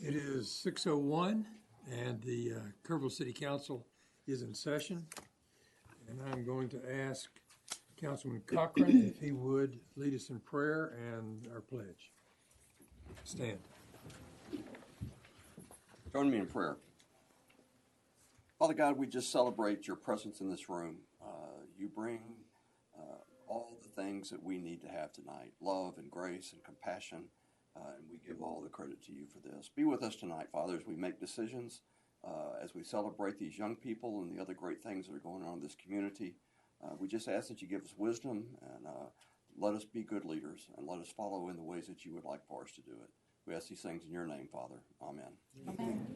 It is 6:01 and the Kerrville City Council is in session. And I'm going to ask Councilman Cochran if he would lead us in prayer and our pledge. Stand. Join me in prayer. Father God, we just celebrate your presence in this room. You bring all the things that we need to have tonight, love and grace and compassion, and we give all the credit to you for this. Be with us tonight, Father, as we make decisions, as we celebrate these young people and the other great things that are going on in this community. We just ask that you give us wisdom and let us be good leaders and let us follow in the ways that you would like for us to do it. We ask these things in your name, Father. Amen. Amen.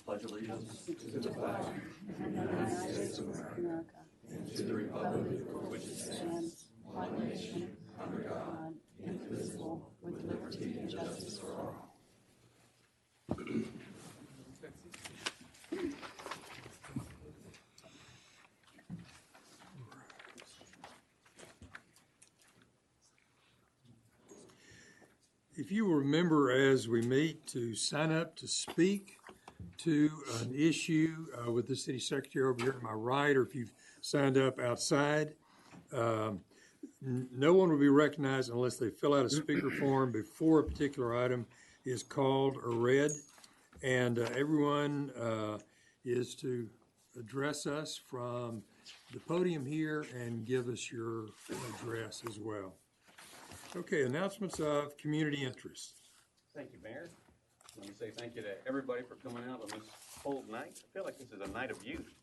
Pledge allegiance To the flag of the United States of America and to the republic for which it stands, one nation, under God, indivisible, with liberty and justice for all. If you will remember as we meet to sign up to speak to an issue with the city secretary over here to my right, or if you've signed up outside, no one will be recognized unless they fill out a speaker form before a particular item is called or read. And everyone is to address us from the podium here and give us your address as well. Okay, announcements of community interest. Thank you, Mayor. Let me say thank you to everybody for coming out on this cold night. I feel like this is a night of youth.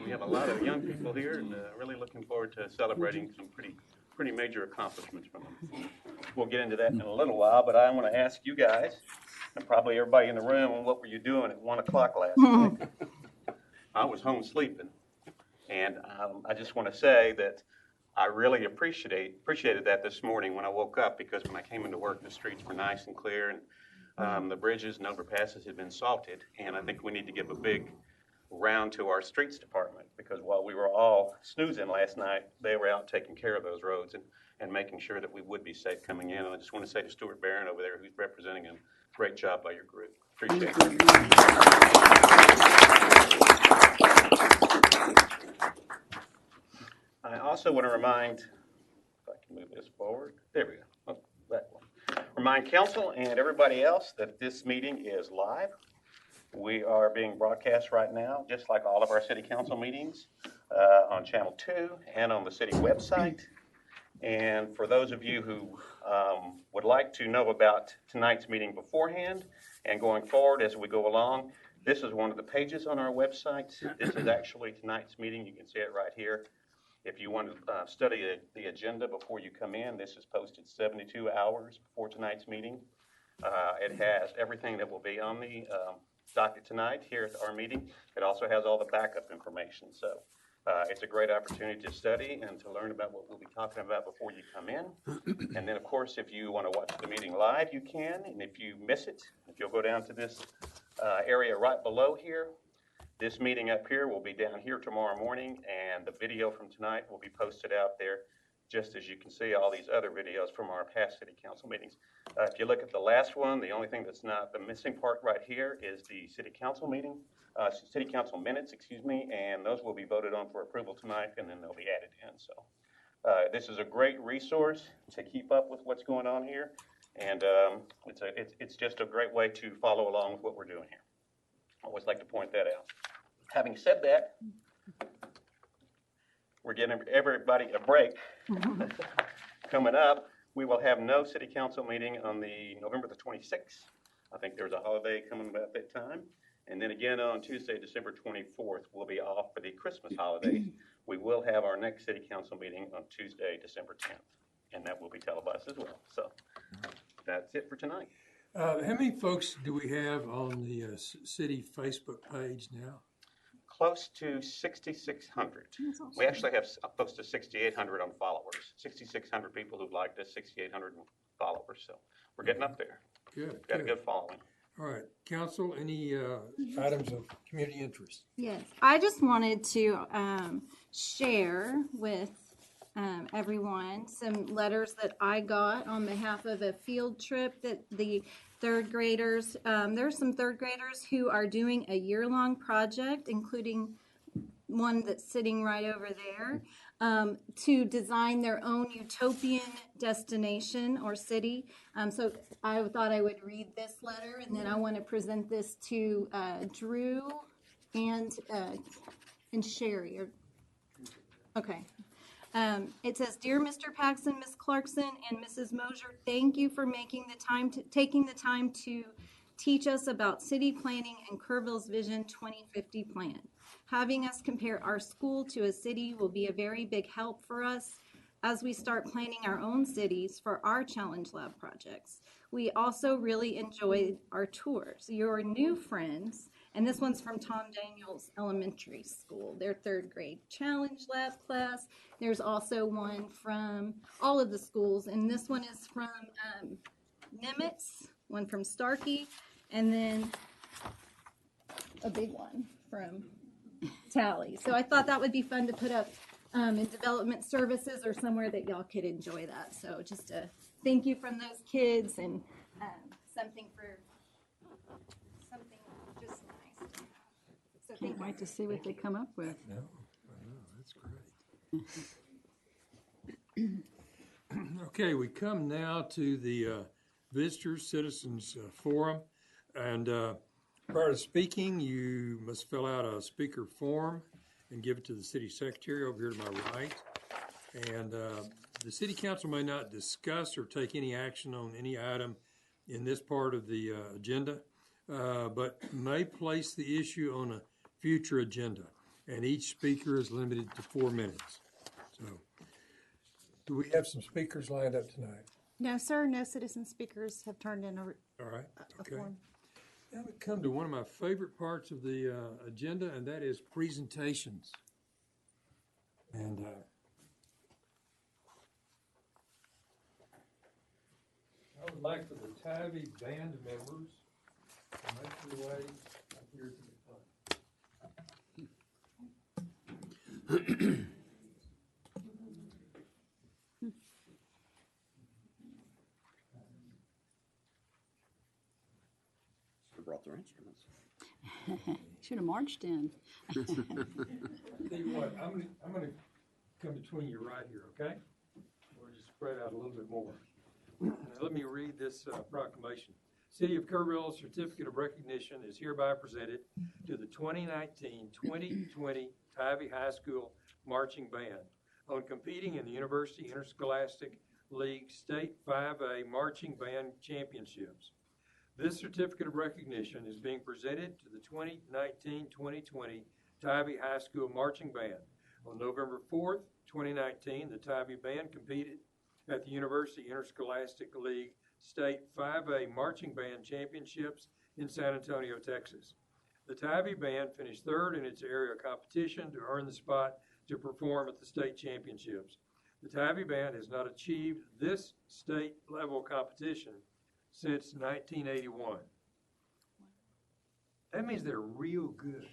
We have a lot of young people here, and really looking forward to celebrating some pretty major accomplishments from them. We'll get into that in a little while, but I want to ask you guys, and probably everybody in the room, what were you doing at 1 o'clock last night? I was home sleeping, and I just want to say that I really appreciated that this morning when I woke up, because when I came into work, the streets were nice and clear, and the bridges and overpasses had been salted. And I think we need to give a big round to our streets department, because while we were all snoozing last night, they were out taking care of those roads and making sure that we would be safe coming in. And I just want to say to Stuart Barron over there, who's representing him, great job by your group. Appreciate it. I also want to remind, if I can move this forward, there we go, oh, that one. Remind council and everybody else that this meeting is live. We are being broadcast right now, just like all of our city council meetings, on Channel 2 and on the city website. And for those of you who would like to know about tonight's meeting beforehand and going forward as we go along, this is one of the pages on our website. This is actually tonight's meeting. You can see it right here. If you want to study the agenda before you come in, this is posted 72 hours before tonight's meeting. It has everything that will be on the docket tonight here at our meeting. It also has all the backup information. So it's a great opportunity to study and to learn about what we'll be talking about before you come in. And then, of course, if you want to watch the meeting live, you can. And if you miss it, if you'll go down to this area right below here, this meeting up here will be down here tomorrow morning, and the video from tonight will be posted out there, just as you can see all these other videos from our past city council meetings. If you look at the last one, the only thing that's not the missing part right here is the city council meeting, city council minutes, and those will be voted on for approval tonight, and then they'll be added in. So this is a great resource to keep up with what's going on here, and it's just a great way to follow along with what we're doing here. I always like to point that out. Having said that, we're getting everybody a break. Coming up, we will have no city council meeting on the November the 26th. I think there's a holiday coming about that time. And then again on Tuesday, December 24th, we'll be off for the Christmas holidays. We will have our next city council meeting on Tuesday, December 10th, and that will be televised as well. So that's it for tonight. How many folks do we have on the city Facebook page now? Close to 6,600. Awesome. We actually have close to 6,800 on followers. 6,600 people who've liked us, 6,800 followers. So we're getting up there. Good. Got a good following. All right. Council, any items of community interest? Yes. I just wanted to share with everyone some letters that I got on behalf of a field trip that the third graders, there's some third graders who are doing a year-long project, including one that's sitting right over there, to design their own utopian destination or city. So I thought I would read this letter, and then I want to present this to Drew and Sherry. Okay. It says, "Dear Mr. Paxson, Ms. Clarkson, and Mrs. Mosier, thank you for taking the time to teach us about city planning and Kerrville's Vision 2050 plan. Having us compare our school to a city will be a very big help for us as we start planning our own cities for our Challenge Lab projects. We also really enjoyed our tours. Your new friends," and this one's from Tom Daniels Elementary School, their third grade Challenge Lab class. There's also one from all of the schools, and this one is from Nimitz, one from Starkey, and then a big one from Tally. So I thought that would be fun to put up in development services or somewhere that y'all could enjoy that. So just a thank you from those kids, and something just nice to have. So Can't wait to see what they come up with. No, I know, that's great. Okay, we come now to the Visitors Citizens Forum. And prior to speaking, you must fill out a speaker form and give it to the city secretary over here to my right. And the city council may not discuss or take any action on any item in this part of the agenda, but may place the issue on a future agenda. And each speaker is limited to 4 minutes. So, do we have some speakers lined up tonight? No, sir, no citizen speakers have turned in All right, a okay. form. Now we come to one of my favorite parts of the agenda, and that is presentations. And I would like for the Tybee band members to make their way up here to the front. They brought their instruments. Should have marched in. Tell you what, I'm gonna come between you right here, okay? We'll just spread out a little bit more. Now, let me read this proclamation. City of Kerrville Certificate of Recognition is hereby presented to the 2019-2020 Tybee High School Marching Band on competing in the University Interscholastic League State 5A Marching Band Championships. This certificate of recognition is being presented to the 2019-2020 Tybee High School Marching Band. On November 4th, 2019, the Tybee Band competed at the University Interscholastic League State 5A Marching Band Championships in San Antonio, Texas. The Tybee Band finished third in its area competition to earn the spot to perform at the state championships. The Tybee Band has not achieved this state-level competition since 1981. That means they're real good.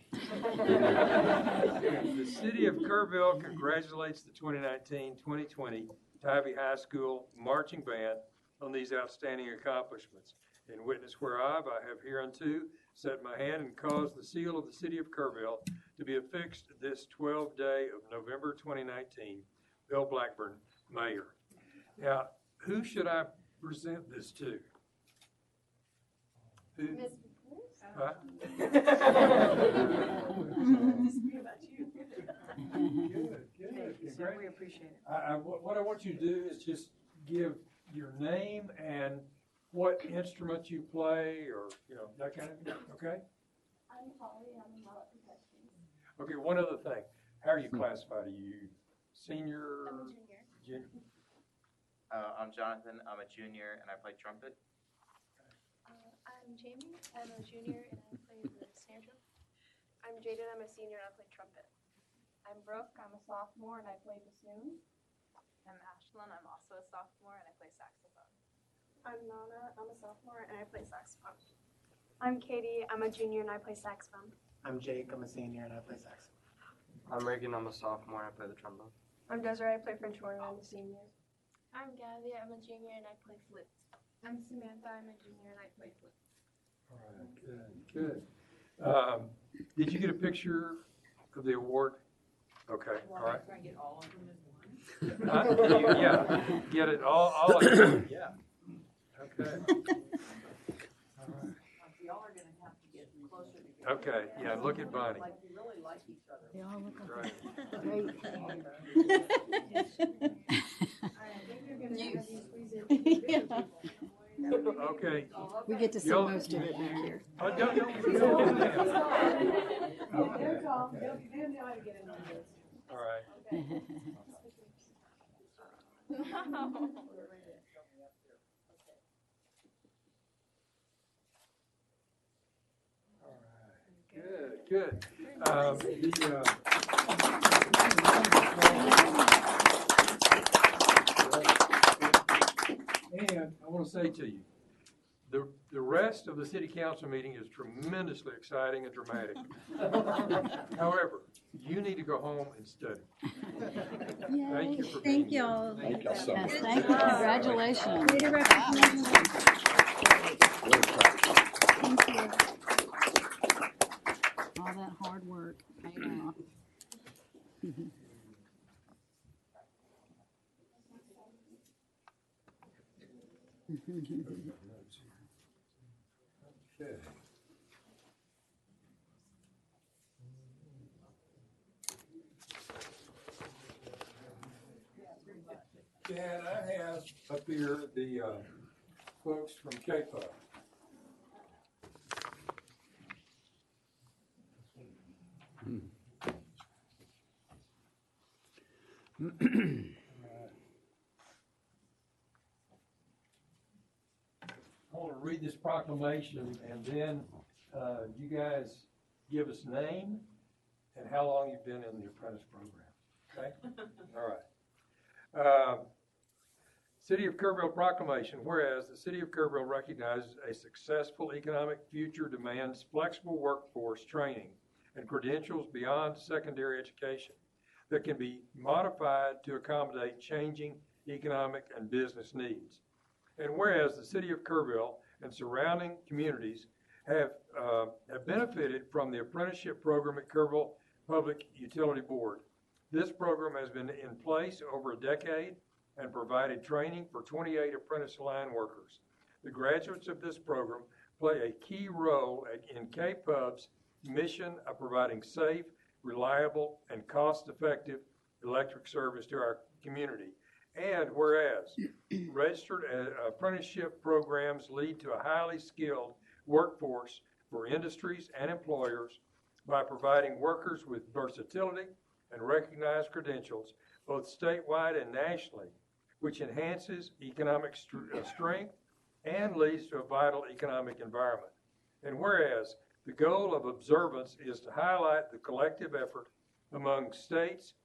The City of Kerrville congratulates the 2019-2020 Tybee High School Marching Band on these outstanding accomplishments. In witness whereof, I have hereunto set my hand and caused the seal of the City of Kerrville to be affixed this 12th day of November 2019. Bill Blackburn, Mayor. Now, who should I present this to? Who? Huh? Good. We appreciate it. What I want you to do is just give your name and what instrument you play, or that kind of thing. Okay. I'm Polly. I'm a mallet percussionist. Okay. One other thing. How are you classified? Are you senior? I'm a junior. I'm Jonathan. I'm a junior, and I play trumpet. I'm Jamie. I'm a junior, and I play the snare drum. I'm Jaden. I'm a senior, and I play trumpet. I'm Brooke. I'm a sophomore, and I play bassoon. I'm Ashlyn. I'm also a sophomore, and I play saxophone. I'm Nana. I'm a sophomore, and I play saxophone. I'm Katie. I'm a junior, and I play saxophone. I'm Jake. I'm a senior, and I play saxophone. I'm Reagan. I'm a sophomore, and I play the trombone. I'm Desiree, I play French horn, and I'm a senior. I'm Gabby, I'm a junior and I play flute. I'm Samantha, I'm a junior and I play flute. All right, good, good. Did you get a picture of the award? Okay, all right. Try to get all of them as one. Yeah, get it, all of it, yeah. Okay. All right. Y'all are gonna have to get closer together. Okay, yeah, look at Bonnie. Like, you really like each other. They all look Right. great. I think you're gonna have these squeeze in. Yeah. Okay. We get to see Y'all- most of it back here. Oh, don't. They're tall, they'll know how to get in on this. All right. Good, good. And I want to say to you, the rest of the city council meeting is tremendously exciting and dramatic. However, you need to go home and study. Thank you for being Thank here. y'all. Thank y'all so much. Yes, thank you. Congratulations. Way to recognize them. Thank you. All that hard work paid off. Okay. And I have up here the folks from CAPA. I want to read this proclamation, and then you guys give us name and how long you've been in the apprentice program, okay? All right. City of Kerrville Proclamation, whereas the City of Kerrville recognizes a successful economic future demands flexible workforce training and credentials beyond secondary education that can be modified to accommodate changing economic and business needs. And whereas the City of Kerrville and surrounding communities have benefited from the apprenticeship program at Kerrville Public Utility Board. This program has been in place over a decade and provided training for 28 apprentice line workers. The graduates of this program play a key role in KPUB's mission of providing safe, reliable, and cost-effective electric service to our community. And whereas registered apprenticeship programs lead to a highly skilled workforce for industries and employers by providing workers with versatility and recognized credentials, both statewide and nationally, which enhances economic strength and leads to a vital economic environment. And whereas the goal of observance is to highlight the collective effort among states,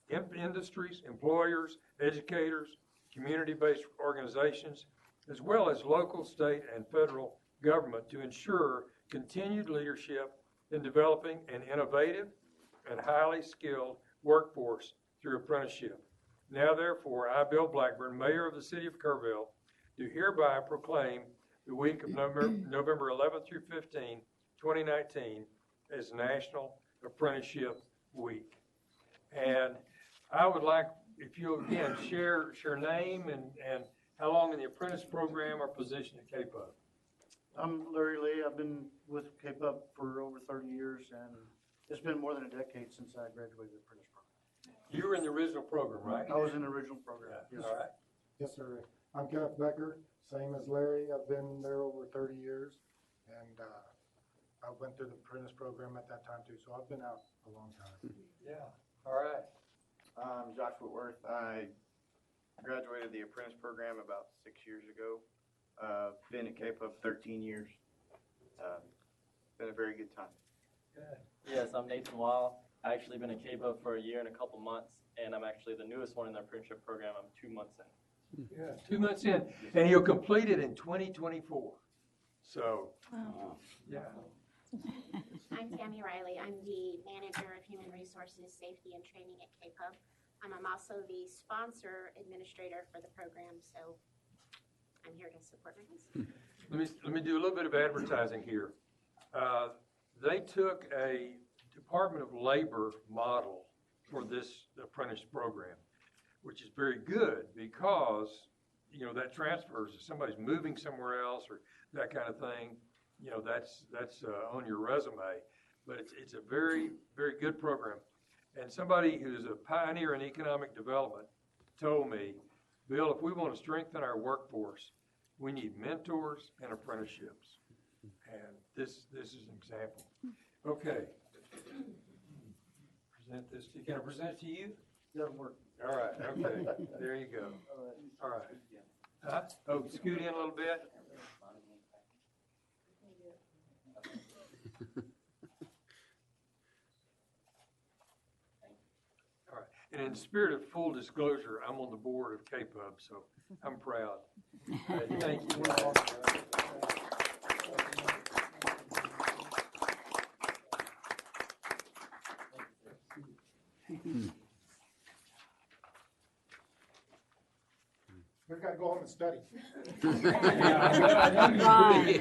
industries, employers, educators, community-based organizations, as well as local, state, and federal government to ensure continued leadership in developing an innovative and highly skilled workforce through apprenticeship. Now, therefore, I, Bill Blackburn, Mayor of the City of Kerrville, do hereby proclaim the week of November 11th through 15, 2019, as National Apprenticeship Week. And I would like, if you again share name and how long in the apprentice program or position at KPUB. I'm Larry Lee. I've been with KPUB for over 30 years, and it's been more than a decade since I graduated the apprentice program. You were in the original program, right? I was in the original program. Yes, All sir. right. Yes, sir. I'm Kenneth Becker, same as Larry. I've been there over 30 years, and I went through the apprentice program at that time too, so I've been out a long time. Yeah. All right. I'm Josh Whitworth. I graduated the apprentice program about 6 years ago. Been at KPUB 13 years. Been a very good time. Good. Yes, I'm Nathan Weil. I've actually been at KPUB for a year and a couple months, and I'm actually the newest one in the apprenticeship program. I'm 2 months in. Yeah, 2 months in, and you'll complete it in 2024. So, yeah. I'm Tammy Riley. I'm the Manager of Human Resources, Safety, and Training at KPUB. I'm also the sponsor administrator for the program, so I'm here to support my husband. Let me do a little bit of advertising here. They took a Department of Labor model for this apprentice program, which is very good because, you know, that transfers. If somebody's moving somewhere else or that kind of thing, you know, that's on your resume. But it's a very, very good program. And somebody who's a pioneer in economic development told me, Bill, if we want to strengthen our workforce, we need mentors and apprenticeships. And this is an example. Okay. Present this to you. Can I present it to you? Doesn't work. All right, okay. There you go. All right. Huh? Oh, scoot in a little bit. All right. And in the spirit of full disclosure, I'm on the board of KPUB, so I'm proud. Thank you. We've got to go home and study. Right,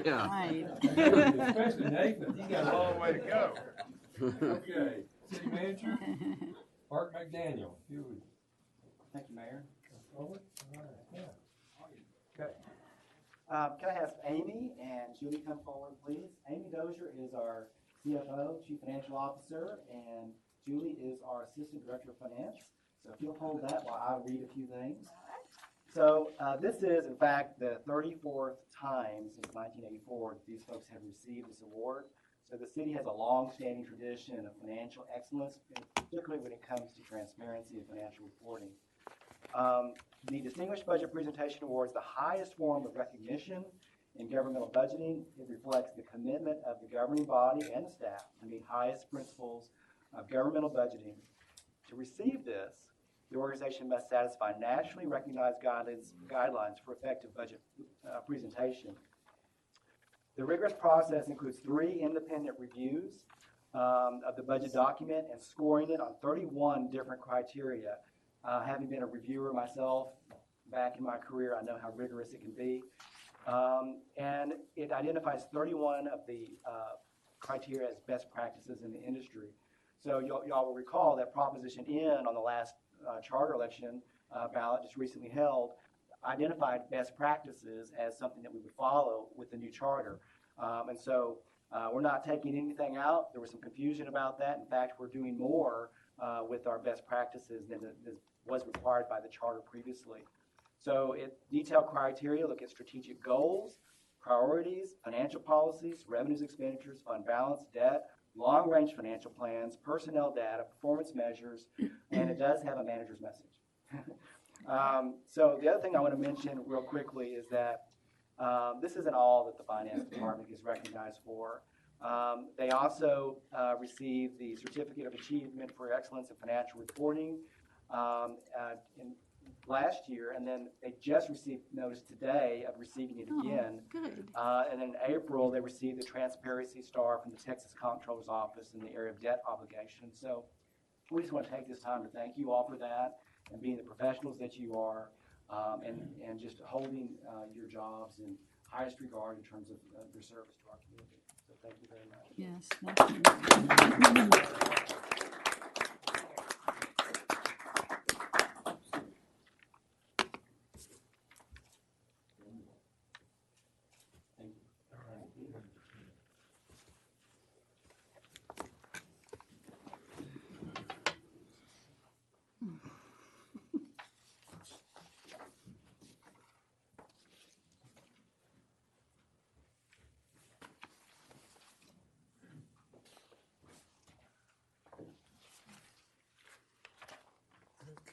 Yeah. right. Especially Nathan, he's got a long way to go. Okay, City Manager, Art McDaniel. Thank you, Mayor. Come forward. All right, yeah. Okay. Can I have Amy and Julie come forward, please? Amy Dozier is our CFO, Chief Financial Officer, and Julie is our Assistant Director of Finance. So if you'll hold that while I read a few things. So this is, in fact, the 34th time since 1984 that these folks have received this award. So the city has a long-standing tradition of financial excellence, particularly when it comes to transparency and financial reporting. The Distinguished Budget Presentation Award is the highest form of recognition in governmental budgeting. It reflects the commitment of the governing body and the staff to meet highest principles of governmental budgeting. To receive this, the organization must satisfy nationally recognized guidelines for effective budget presentation. The rigorous process includes 3 independent reviews of the budget document and scoring it on 31 different criteria. Having been a reviewer myself back in my career, I know how rigorous it can be. And it identifies 31 of the criteria as best practices in the industry. So y'all will recall that Proposition N on the last charter election ballot just recently held identified best practices as something that we would follow with the new charter. And so we're not taking anything out. There was some confusion about that. In fact, we're doing more with our best practices than was required by the charter previously. So detailed criteria look at strategic goals, priorities, financial policies, revenues, expenditures, fund balance, debt, long-range financial plans, personnel data, performance measures, and it does have a manager's message. So the other thing I want to mention real quickly is that this isn't all that the finance department is recognized for. They also received the Certificate of Achievement for Excellence in Financial Reporting last year, and then they just received notice today of receiving it again. Good. And in April, they received the Transparency Star from the Texas Comptroller's Office in the area of debt obligation. So we just want to take this time to thank you all for that and being the professionals that you are, and just holding your jobs in highest regard in terms of your service to our community. So thank you very much. Yes, thank you.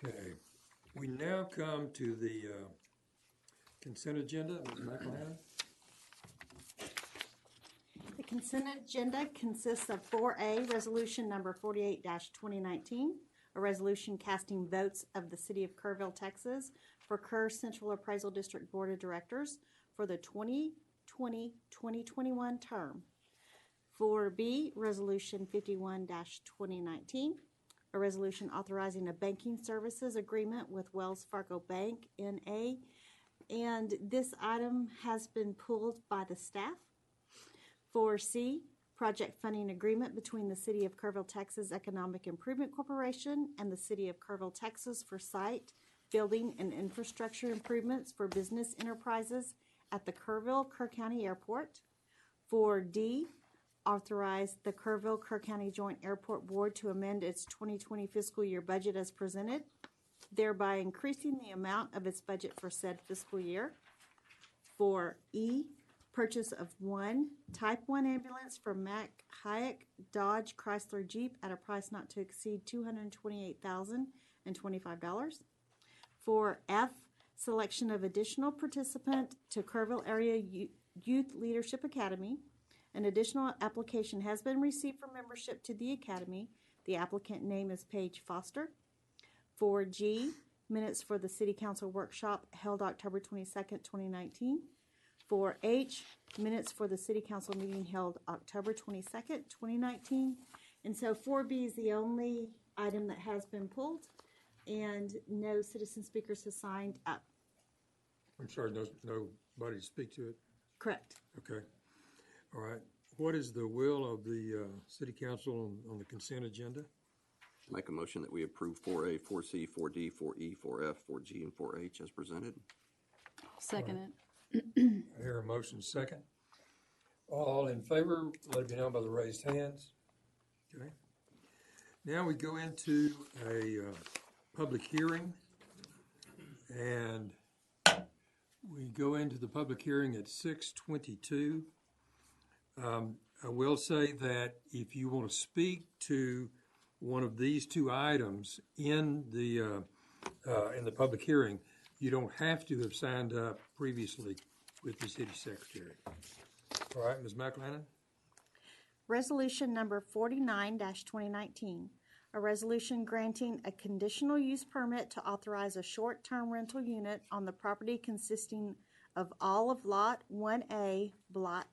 Okay, we now come to the consent agenda. Ms. McElhannon? The consent agenda consists of 4A, Resolution Number 48-2019, a resolution casting votes of the City of Kerrville, Texas for Kerr Central Appraisal District Board of Directors for the 2020-2021 term. 4B, Resolution 51-2019, a resolution authorizing a banking services agreement with Wells Fargo Bank, N.A., and this item has been pulled by the staff. 4C, project funding agreement between the City of Kerrville, Texas Economic Improvement Corporation and the City of Kerrville, Texas for site, building, and infrastructure improvements for business enterprises at the Kerr County Airport. 4D, authorize the Kerr County Joint Airport Board to amend its 2020 fiscal year budget as presented, thereby increasing the amount of its budget for said fiscal year. 4E, purchase of one Type 1 ambulance from Mack Hayek Dodge Chrysler Jeep at a price not to exceed $228,025. 4F, selection of additional participant to Kerrville Area Youth Leadership Academy. An additional application has been received for membership to the academy. The applicant name is Paige Foster. 4G, minutes for the City Council workshop held October 22nd, 2019. 4H, minutes for the City Council meeting held October 22nd, 2019. And so 4B is the only item that has been pulled, and no citizen speakers have signed up. I'm sorry, nobody to speak to it? Correct. Okay. All right. What is the will of the City Council on the consent agenda? Make a motion that we approve 4A, 4C, 4D, 4E, 4F, 4G, and 4H as presented. Second it. I hear a motion second. All in favor, let it be known by the raised hands. Okay. Now we go into a public hearing, and we go into the public hearing at 6:22. I will say that if you want to speak to one of these two items in the public hearing, you don't have to have signed up previously with the city secretary. All right, Ms. McLennan? Resolution number 49-2019, a resolution granting a conditional use permit to authorize a short-term rental unit on the property consisting of all of Lot 1A, Block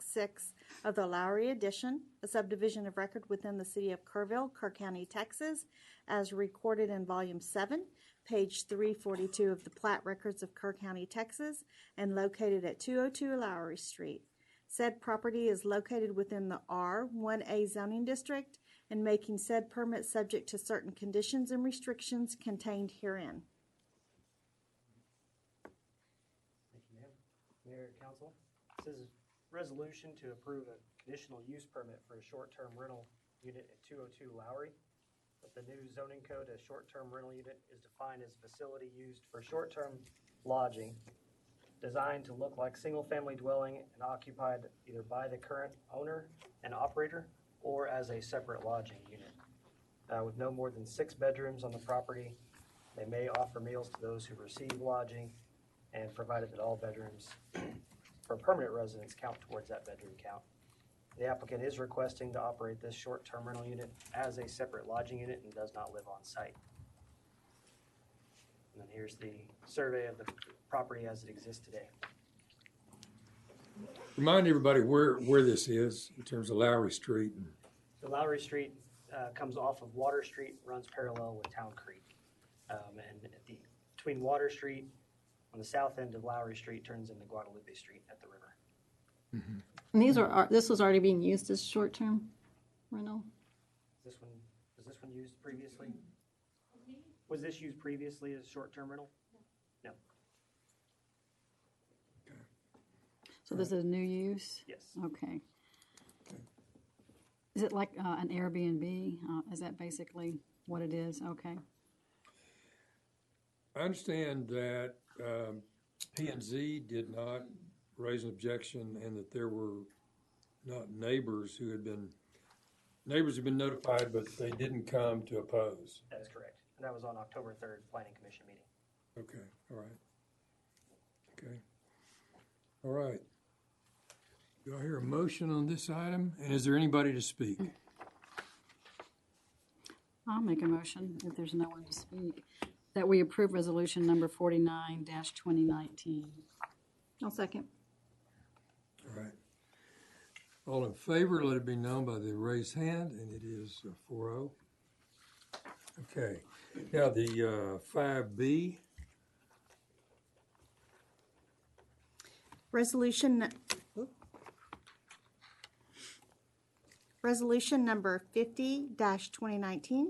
6 of the Lowry Addition, a subdivision of record within the city of Kerrville, Kerr County, Texas, as recorded in Volume 7, page 342 of the Plat Records of Kerr County, Texas, and located at 202 Lowry Street. Said property is located within the R1A zoning district and making said permit subject to certain conditions and restrictions contained herein. Thank you, ma'am. Mayor and council, this is a resolution to approve a conditional use permit for a short-term rental unit at 202 Lowry. With the new zoning code, a short-term rental unit is defined as a facility used for short-term lodging, designed to look like single-family dwelling and occupied either by the current owner and operator or as a separate lodging unit. With no more than 6 bedrooms on the property, they may offer meals to those who receive lodging, and provided that all bedrooms for permanent residents count towards that bedroom count. The applicant is requesting to operate this short-term rental unit as a separate lodging unit and does not live on site. And then here's the survey of the property as it exists today. Remind everybody where this is in terms of Lowry Street. The Lowry Street comes off of Water Street, runs parallel with Town Creek. And between Water Street, on the south end of Lowry Street, turns into Guadalupe Street at the river. Mm-hmm. And this was already being used as short-term rental? Was this one used previously? Was this used previously as short-term rental? No. So this is a new use? Yes. Okay. Is it like an Airbnb? Is that basically what it is? Okay. I understand that P&Z did not raise an objection and that there were not neighbors who had been notified, but they didn't come to oppose. That is correct. And that was on October 3rd Planning Commission meeting. Okay, all right. Okay. All right. Do I hear a motion on this item? And is there anybody to speak? I'll make a motion, if there's no one to speak, that we approve resolution number 49-2019. I'll second. All right. All in favor, let it be known by the raised hand, and it is 4-0. Okay, now the 5B, Resolution number 50-2019,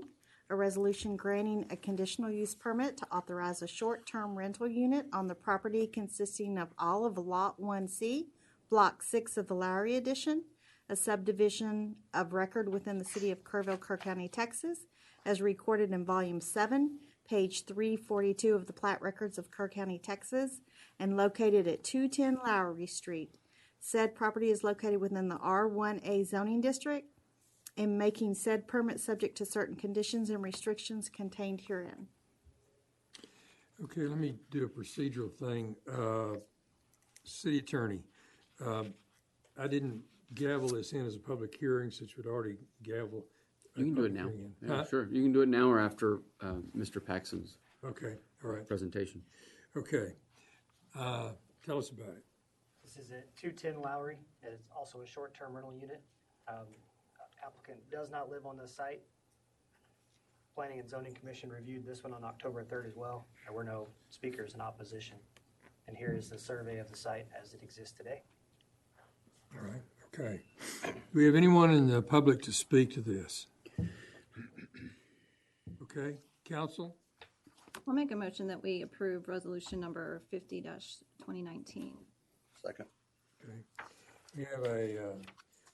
a resolution granting a conditional use permit to authorize a short-term rental unit on the property consisting of all of Lot 1C, Block 6 of the Lowry Addition, a subdivision of record within the city of Kerrville, Kerr County, Texas, as recorded in Volume 7, page 342 of the Plat Records of Kerr County, Texas, and located at 210 Lowry Street. Said property is located within the R1A zoning district and making said permit subject to certain conditions and restrictions contained herein. okay, let me do a procedural thing. City Attorney, I didn't gavel this in as a public hearing since we'd already gaveled. You can do it now. Yeah, Huh? sure. You can do it now or after Mr. Paxton's Okay, all right. presentation. Okay, tell us about it. This is at 210 Lowry. It's also a short-term rental unit. Applicant does not live on the site. Planning and Zoning Commission reviewed this one on October 3rd as well. There were no speakers in opposition. And here is the survey of the site as it exists today. All right, okay. Do we have anyone in the public to speak to this? Okay, council? I'll make a motion that we approve resolution number 50-2019. Second. Okay. We have a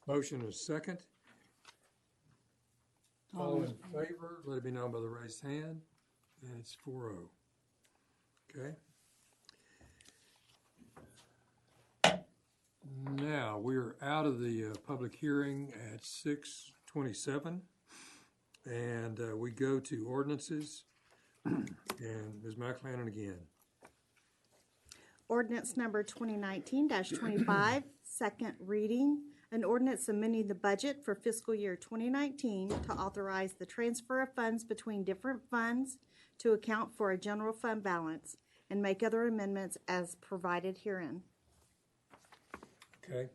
motion and a second. All in favor, let it be known by the raised hand. And it's 4-0. Okay. Now, we're out of the public hearing at 6:27. And we go to ordinances. And Ms. McClellan again. Ordinance number 2019-25, second reading. An ordinance amending the budget for fiscal year 2019 to authorize the transfer of funds between different funds to account for a general fund balance and make other amendments as provided herein. Okay.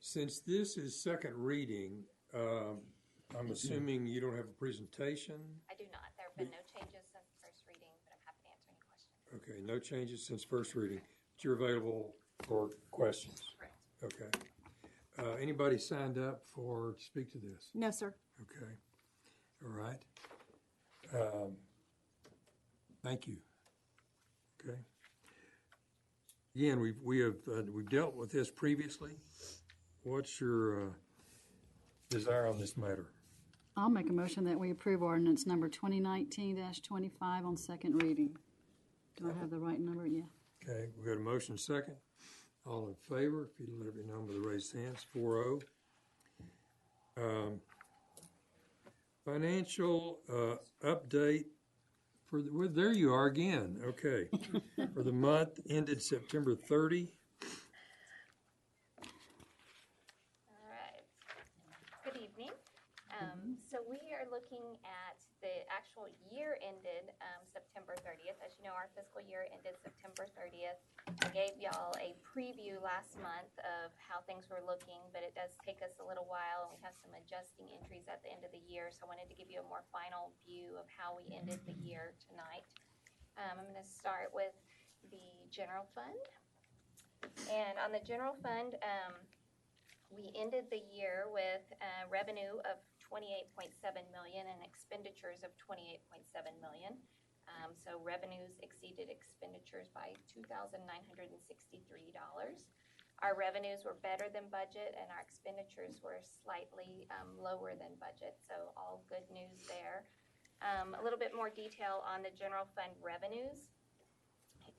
Since this is second reading, I'm assuming you don't have a presentation? I do not. There have been no changes since first reading, but I'm happy to answer any questions. Okay, no changes since first reading. But you're available for questions? Correct. Okay. Anybody signed up to speak to this? No, sir. Okay. All right. Thank you. Okay. Again, we've dealt with this previously. What's your desire on this matter? I'll make a motion that we approve ordinance number 2019-25 on second reading. Do I have the right number? Yeah. Okay, we got a motion second. All in favor, if you'd let it be known by the raised hands, 4-0. Financial update for the, there you are again. Okay, for the month ended September 30. All right. Good evening. So we are looking at the actual year ended September 30th. As you know, our fiscal year ended September 30th. I gave y'all a preview last month of how things were looking, but it does take us a little while, and we have some adjusting entries at the end of the year. So I wanted to give you a more final view of how we ended the year tonight. I'm going to start with the general fund. And on the general fund, we ended the year with revenue of $28.7 million and expenditures of $28.7 million. So revenues exceeded expenditures by $2,963. Our revenues were better than budget, and our expenditures were slightly lower than budget. So all good news there. A little bit more detail on the general fund revenues.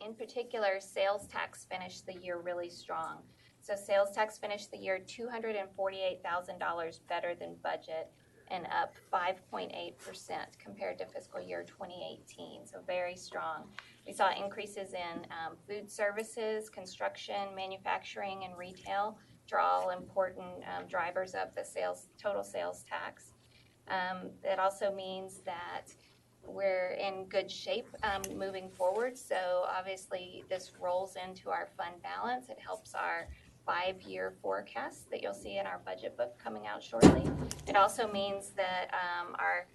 In particular, sales tax finished the year really strong. So sales tax finished the year $248,000 better than budget and up 5.8% compared to fiscal year 2018. So very strong. We saw increases in food services, construction, manufacturing, and retail, which are all important drivers of the total sales tax. That also means that we're in good shape moving forward. So obviously this rolls into our fund balance. It helps our 5-year forecast that you'll see in our budget book coming out shortly. It also means that our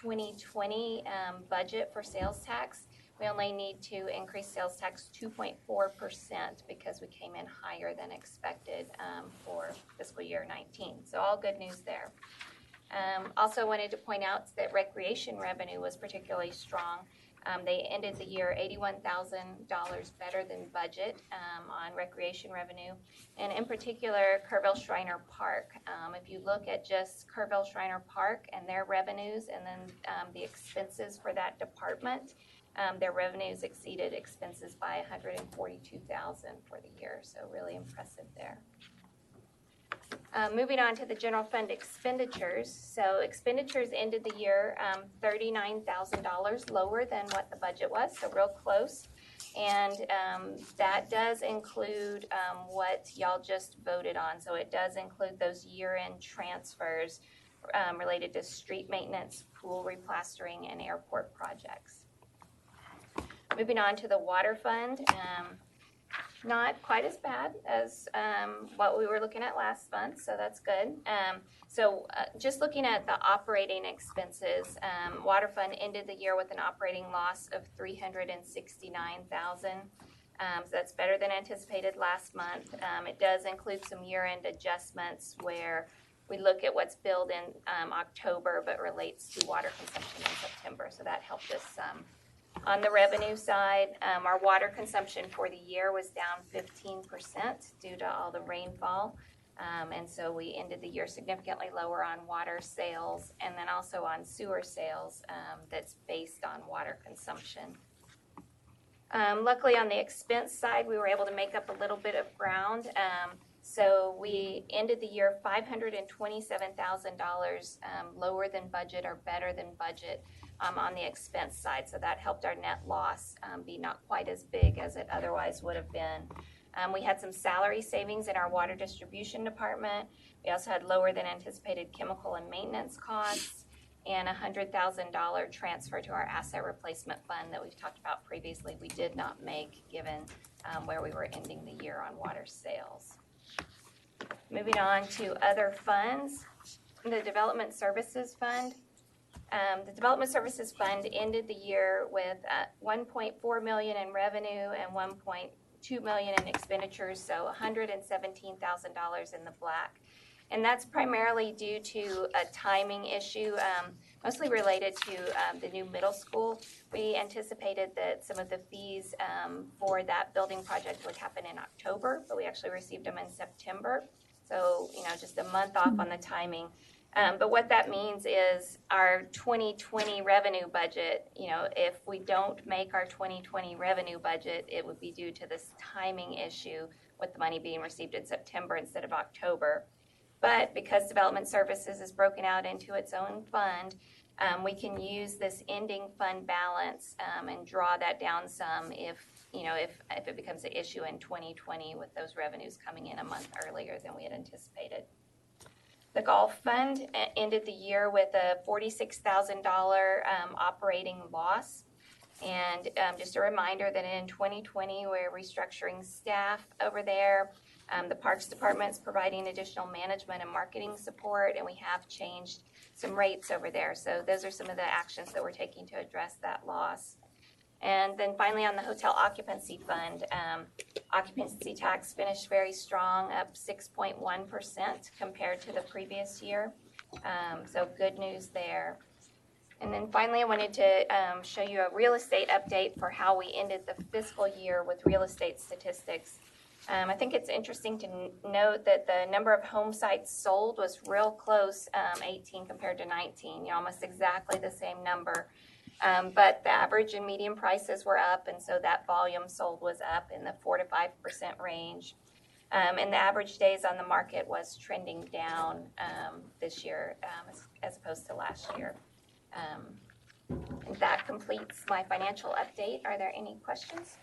2020 budget for sales tax, we only need to increase sales tax 2.4% because we came in higher than expected for fiscal year 19. So all good news there. Also wanted to point out that recreation revenue was particularly strong. They ended the year $81,000 better than budget on recreation revenue, and in particular, Kerrville Shriner Park. If you look at just Kerrville Shriner Park and their revenues and then the expenses for that department, their revenues exceeded expenses by $142,000 for the year, so really impressive there. Moving on to the general fund expenditures. So expenditures ended the year $39,000 lower than what the budget was, so real close. And that does include what y'all just voted on. So it does include those year-end transfers related to street maintenance, pool replastering, and airport projects. Moving on to the water fund. Not quite as bad as what we were looking at last month, so that's good. Just looking at the operating expenses, water fund ended the year with an operating loss of $369,000. So that's better than anticipated last month. It does include some year-end adjustments where we look at what's billed in October but relates to water consumption in September, so that helped us some. On the revenue side, our water consumption for the year was down 15% due to all the rainfall. And so we ended the year significantly lower on water sales and then also on sewer sales that's based on water consumption. Luckily on the expense side, we were able to make up a little bit of ground. So we ended the year $527,000 lower than budget or better than budget on the expense side. So that helped our net loss be not quite as big as it otherwise would have been. We had some salary savings in our water distribution department. We also had lower than anticipated chemical and maintenance costs and a $100,000 transfer to our asset replacement fund that we've talked about previously. We did not make given where we were ending the year on water sales. Moving on to other funds, the Development Services Fund. The Development Services Fund ended the year with $1.4 million in revenue and $1.2 million in expenditures, so $117,000 in the black. And that's primarily due to a timing issue, mostly related to the new middle school. We anticipated that some of the fees for that building project would happen in October, but we actually received them in September. So, just a month off on the timing. But what that means is our 2020 revenue budget, if we don't make our 2020 revenue budget, it would be due to this timing issue with the money being received in September instead of October. But because Development Services is broken out into its own fund, we can use this ending fund balance and draw that down some if it becomes an issue in 2020 with those revenues coming in a month earlier than we had anticipated. The Golf Fund ended the year with a $46,000 operating loss. And just a reminder that in 2020, we're restructuring staff over there. The Parks Department's providing additional management and marketing support, and we have changed some rates over there. So those are some of the actions that we're taking to address that loss. And then finally on the Hotel Occupancy Fund, occupancy tax finished very strong, up 6.1% compared to the previous year. So good news there. And then finally, I wanted to show you a real estate update for how we ended the fiscal year with real estate statistics. I think it's interesting to note that the number of home sites sold was real close, 18 compared to 19, almost exactly the same number. But the average and median prices were up, and so that volume sold was up in the 4 to 5% range. And the average days on the market was trending down this year as opposed to last year. And that completes my financial update. Are there any questions?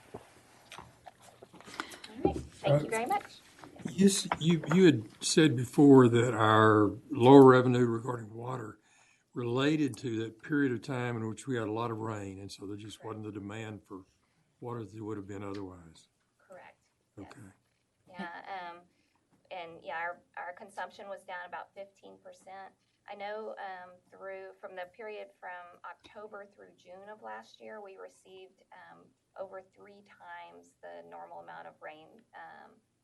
All right. Thank you very much. Yes, you had said before that our lower revenue regarding water related to that period of time in which we had a lot of rain, and so there just wasn't the demand for water that there would have been otherwise. Correct. Okay. Yes. Yeah, our consumption was down about 15%. I know from the period from October through June of last year, we received over 3 times the normal amount of rain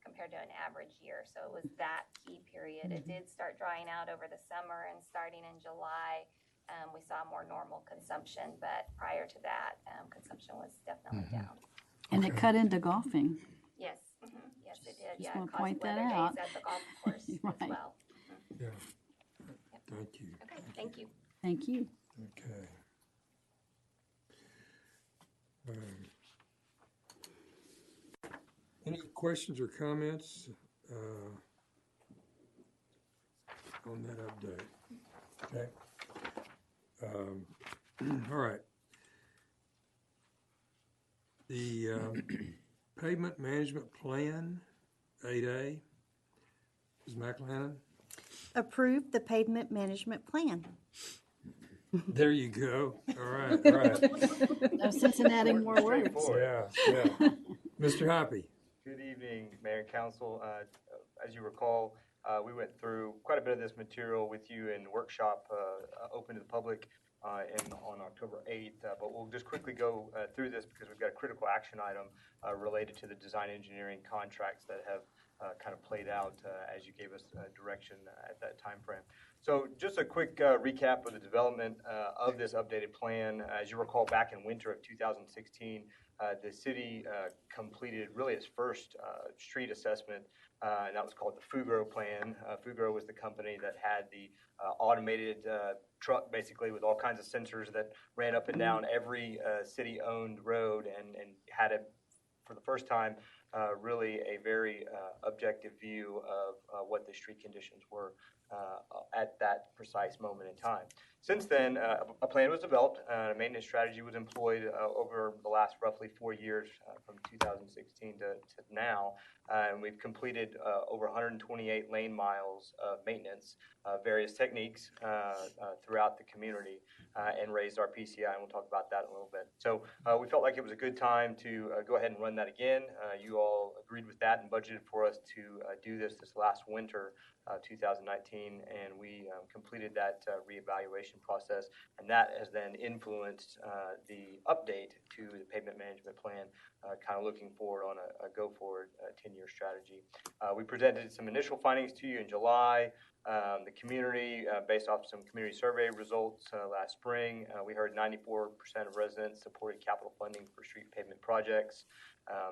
compared to an average year. So it was that key period. It did start drying out over the summer, and starting in July, we saw more normal consumption. But prior to that, consumption was definitely down. And it cut into golfing. Yes, yes, it did. Just Yeah, wanna it caused point that weather out. days at the golf course as Right. well. Yeah. Thank you. Okay, thank you. Thank you. Okay. Any questions or comments on that update? Okay. All right. The Pavement Management Plan, 8A, Ms. McLennan? Approve the pavement management plan. There you go. All right, all right. No sense in adding more words. Yeah, yeah. Mr. Hoppy? Good evening, Mayor and Council. As you recall, we went through quite a bit of this material with you in workshop open to the public on October 8th, but we'll just quickly go through this because we've got a critical action item related to the design engineering contracts that have kind of played out as you gave us direction at that time frame. So just a quick recap of the development of this updated plan. As you recall, back in winter of 2016, the city completed really its first street assessment, and that was called the Fugro plan. Fugro was the company that had the automated truck, basically, with all kinds of sensors that ran up and down every city-owned road and had a, for the first time, really a very objective view of what the street conditions were at that precise moment in time. Since then, a plan was developed, a maintenance strategy was employed over the last roughly 4 years, from 2016 to now, and we've completed over 128 lane miles of maintenance, various techniques throughout the community, and raised our PCI, and we'll talk about that in a little bit. So we felt like it was a good time to go ahead and run that again. You all agreed with that and budgeted for us to do this last winter, 2019, and we completed that reevaluation process, and that has then influenced the update to the pavement management plan, kind of looking forward on a go-forward 10-year strategy. We presented some initial findings to you in July. The community, based off some community survey results last spring, we heard 94% of residents supported capital funding for street pavement projects.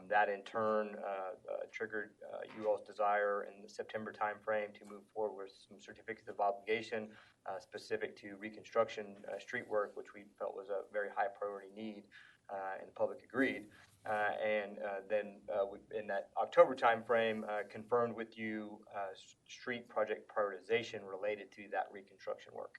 That in turn triggered you all's desire in the September timeframe to move forward with some certificates of obligation specific to reconstruction street work, which we felt was a very high priority need, and the public agreed. Then in that October timeframe, confirmed with you street project prioritization related to that reconstruction work.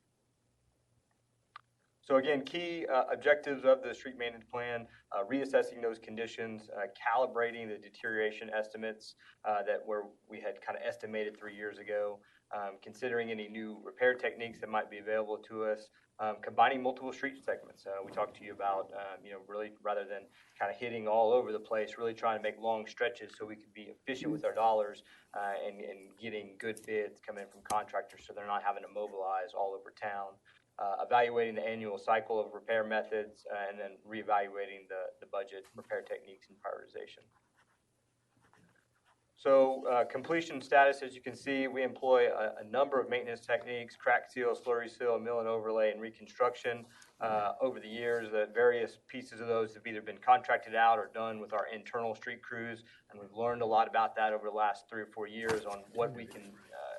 So again, key objectives of the street maintenance plan, reassessing those conditions, calibrating the deterioration estimates that we had kind of estimated 3 years ago, considering any new repair techniques that might be available to us, combining multiple street segments. We talked to you about, really rather than kind of hitting all over the place, really trying to make long stretches so we could be efficient with our dollars and getting good bids coming in from contractors so they're not having to mobilize all over town. Evaluating the annual cycle of repair methods, and then reevaluating the budget, repair techniques, and prioritization. So completion status, as you can see, we employ a number of maintenance techniques: crack seal, slurry seal, mill and overlay, and reconstruction. Over the years, various pieces of those have either been contracted out or done with our internal street crews, and we've learned a lot about that over the last 3 or 4 years on what we can,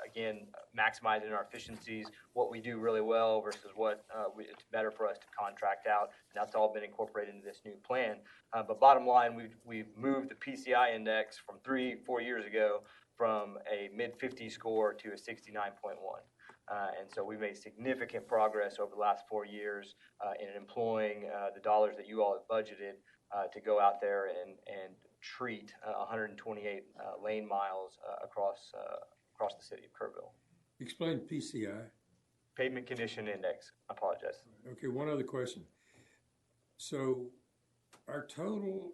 again, maximize in our efficiencies, what we do really well versus what it's better for us to contract out, and that's all been incorporated into this new plan. But bottom line, we've moved the PCI index from 3-4 years ago from a mid-50 score to a 69.1. And so we made significant progress over the last 4 years in employing the dollars that you all have budgeted to go out there and treat 128 lane miles across the city of Kerrville. Explain PCI. Pavement Condition Index. I apologize. Okay, one other question. So our total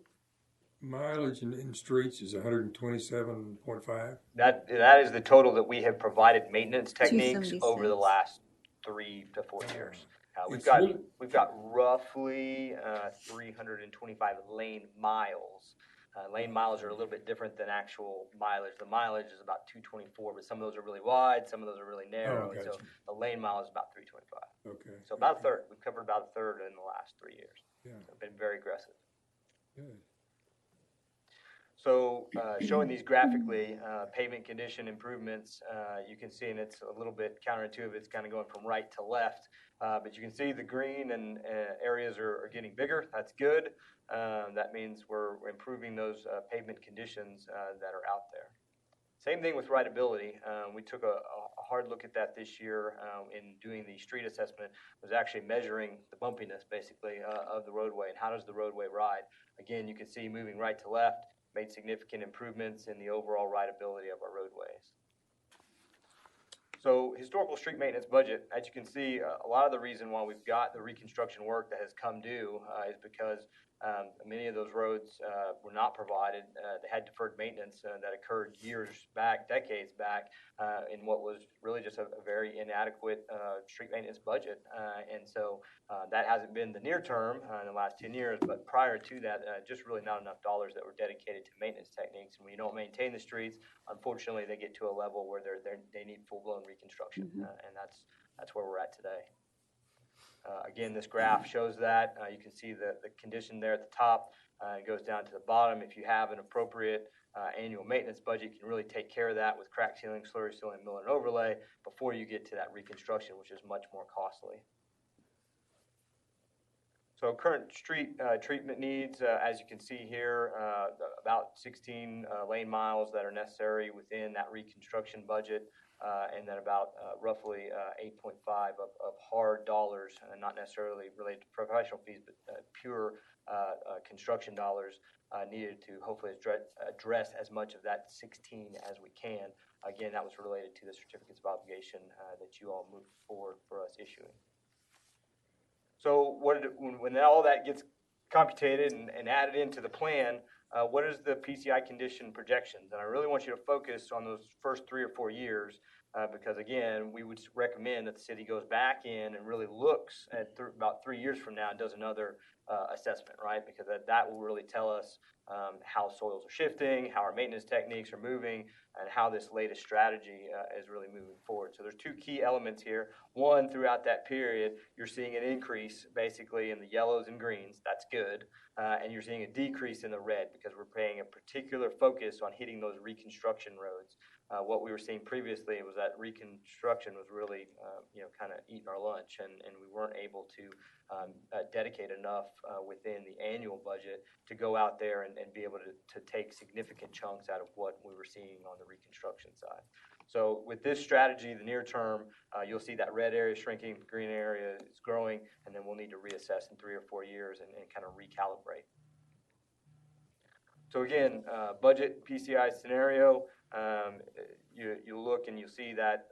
mileage in streets is 127.5? That is the total that we have provided maintenance techniques over the last 3 to 4 years. It's really- We've got roughly 325 lane miles. Lane miles are a little bit different than actual mileage. The mileage is about 224, but some of those are really wide, some of those are really narrow. And so gotcha. the lane mile is about 325. Okay. So about a third. We've covered about a third in the last 3 years. Yeah. So been very aggressive. Good. So showing these graphically, pavement condition improvements, you can see, and it's a little bit counterintuitive, it's kind of going from right to left, but you can see the green and areas are getting bigger. That's good. That means we're improving those pavement conditions that are out there. Same thing with rideability. We took a hard look at that this year in doing the street assessment, was actually measuring the bumpiness basically of the roadway and how does the roadway ride. Again, you can see moving right to left, made significant improvements in the overall rideability of our roadways. So historical street maintenance budget, as you can see, a lot of the reason why we've got the reconstruction work that has come due is because many of those roads were not provided. They had deferred maintenance that occurred years back, decades back, in what was really just a very inadequate street maintenance budget. And so that hasn't been the near term in the last 10 years, but prior to that, just really not enough dollars that were dedicated to maintenance techniques. And when you don't maintain the streets, unfortunately, they get to a level where they need full-blown reconstruction, and that's where we're at today. Again, this graph shows that. You can see the condition there at the top. It goes down to the bottom. If you have an appropriate annual maintenance budget, you can really take care of that with crack sealing, slurry sealing, mill and overlay before you get to that reconstruction, which is much more costly. So current street treatment needs, as you can see here, about 16 lane miles that are necessary within that reconstruction budget. And then about roughly 8.5 of hard dollars, not necessarily related to professional fees, but pure construction dollars needed to hopefully address as much of that 16 as we can. Again, that was related to the certificates of obligation that you all moved forward for us issuing. So when all that gets computed and added into the plan, what is the PCI condition projections? And I really want you to focus on those first 3 or 4 years because, again, we would recommend that the city goes back in and really looks at about 3 years from now and does another assessment, right? Because that will really tell us how soils are shifting, how our maintenance techniques are moving, and how this latest strategy is really moving forward. So there's 2 key elements here. One, throughout that period, you're seeing an increase basically in the yellows and greens. That's good. And you're seeing a decrease in the red because we're paying a particular focus on hitting those reconstruction roads. What we were seeing previously was that reconstruction was really, kind of eating our lunch, and we weren't able to dedicate enough within the annual budget to go out there and be able to take significant chunks out of what we were seeing on the reconstruction side. So with this strategy, the near term, you'll see that red area shrinking, the green area is growing, and then we'll need to reassess in 3 or 4 years and kind of recalibrate. So again, budget PCI scenario, you look and you see that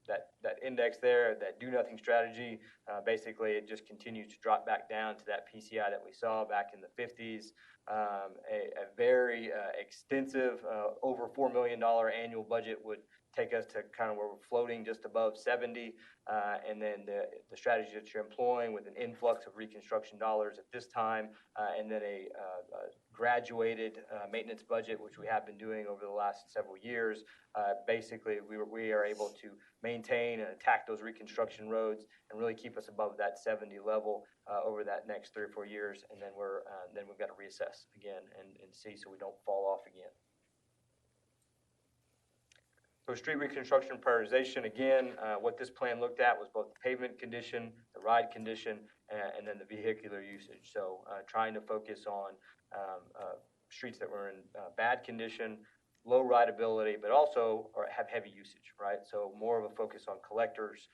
that index there, that do nothing strategy, basically it just continues to drop back down to that PCI that we saw back in the 50s. A very extensive, over $4 million annual budget would take us to kind of where we're floating just above 70, and then the strategy that you're employing with an influx of reconstruction dollars at this time, and then a graduated maintenance budget, which we have been doing over the last several years. Basically, we are able to maintain and attack those reconstruction roads and really keep us above that 70 level over that next 3 or 4 years, and then we've got to reassess again and see so we don't fall off again. So street reconstruction prioritization, again, what this plan looked at was both the pavement condition, the ride condition, and then the vehicular usage. So trying to focus on streets that were in bad condition, low rideability, but also have heavy usage, right? So more of a focus on collectors,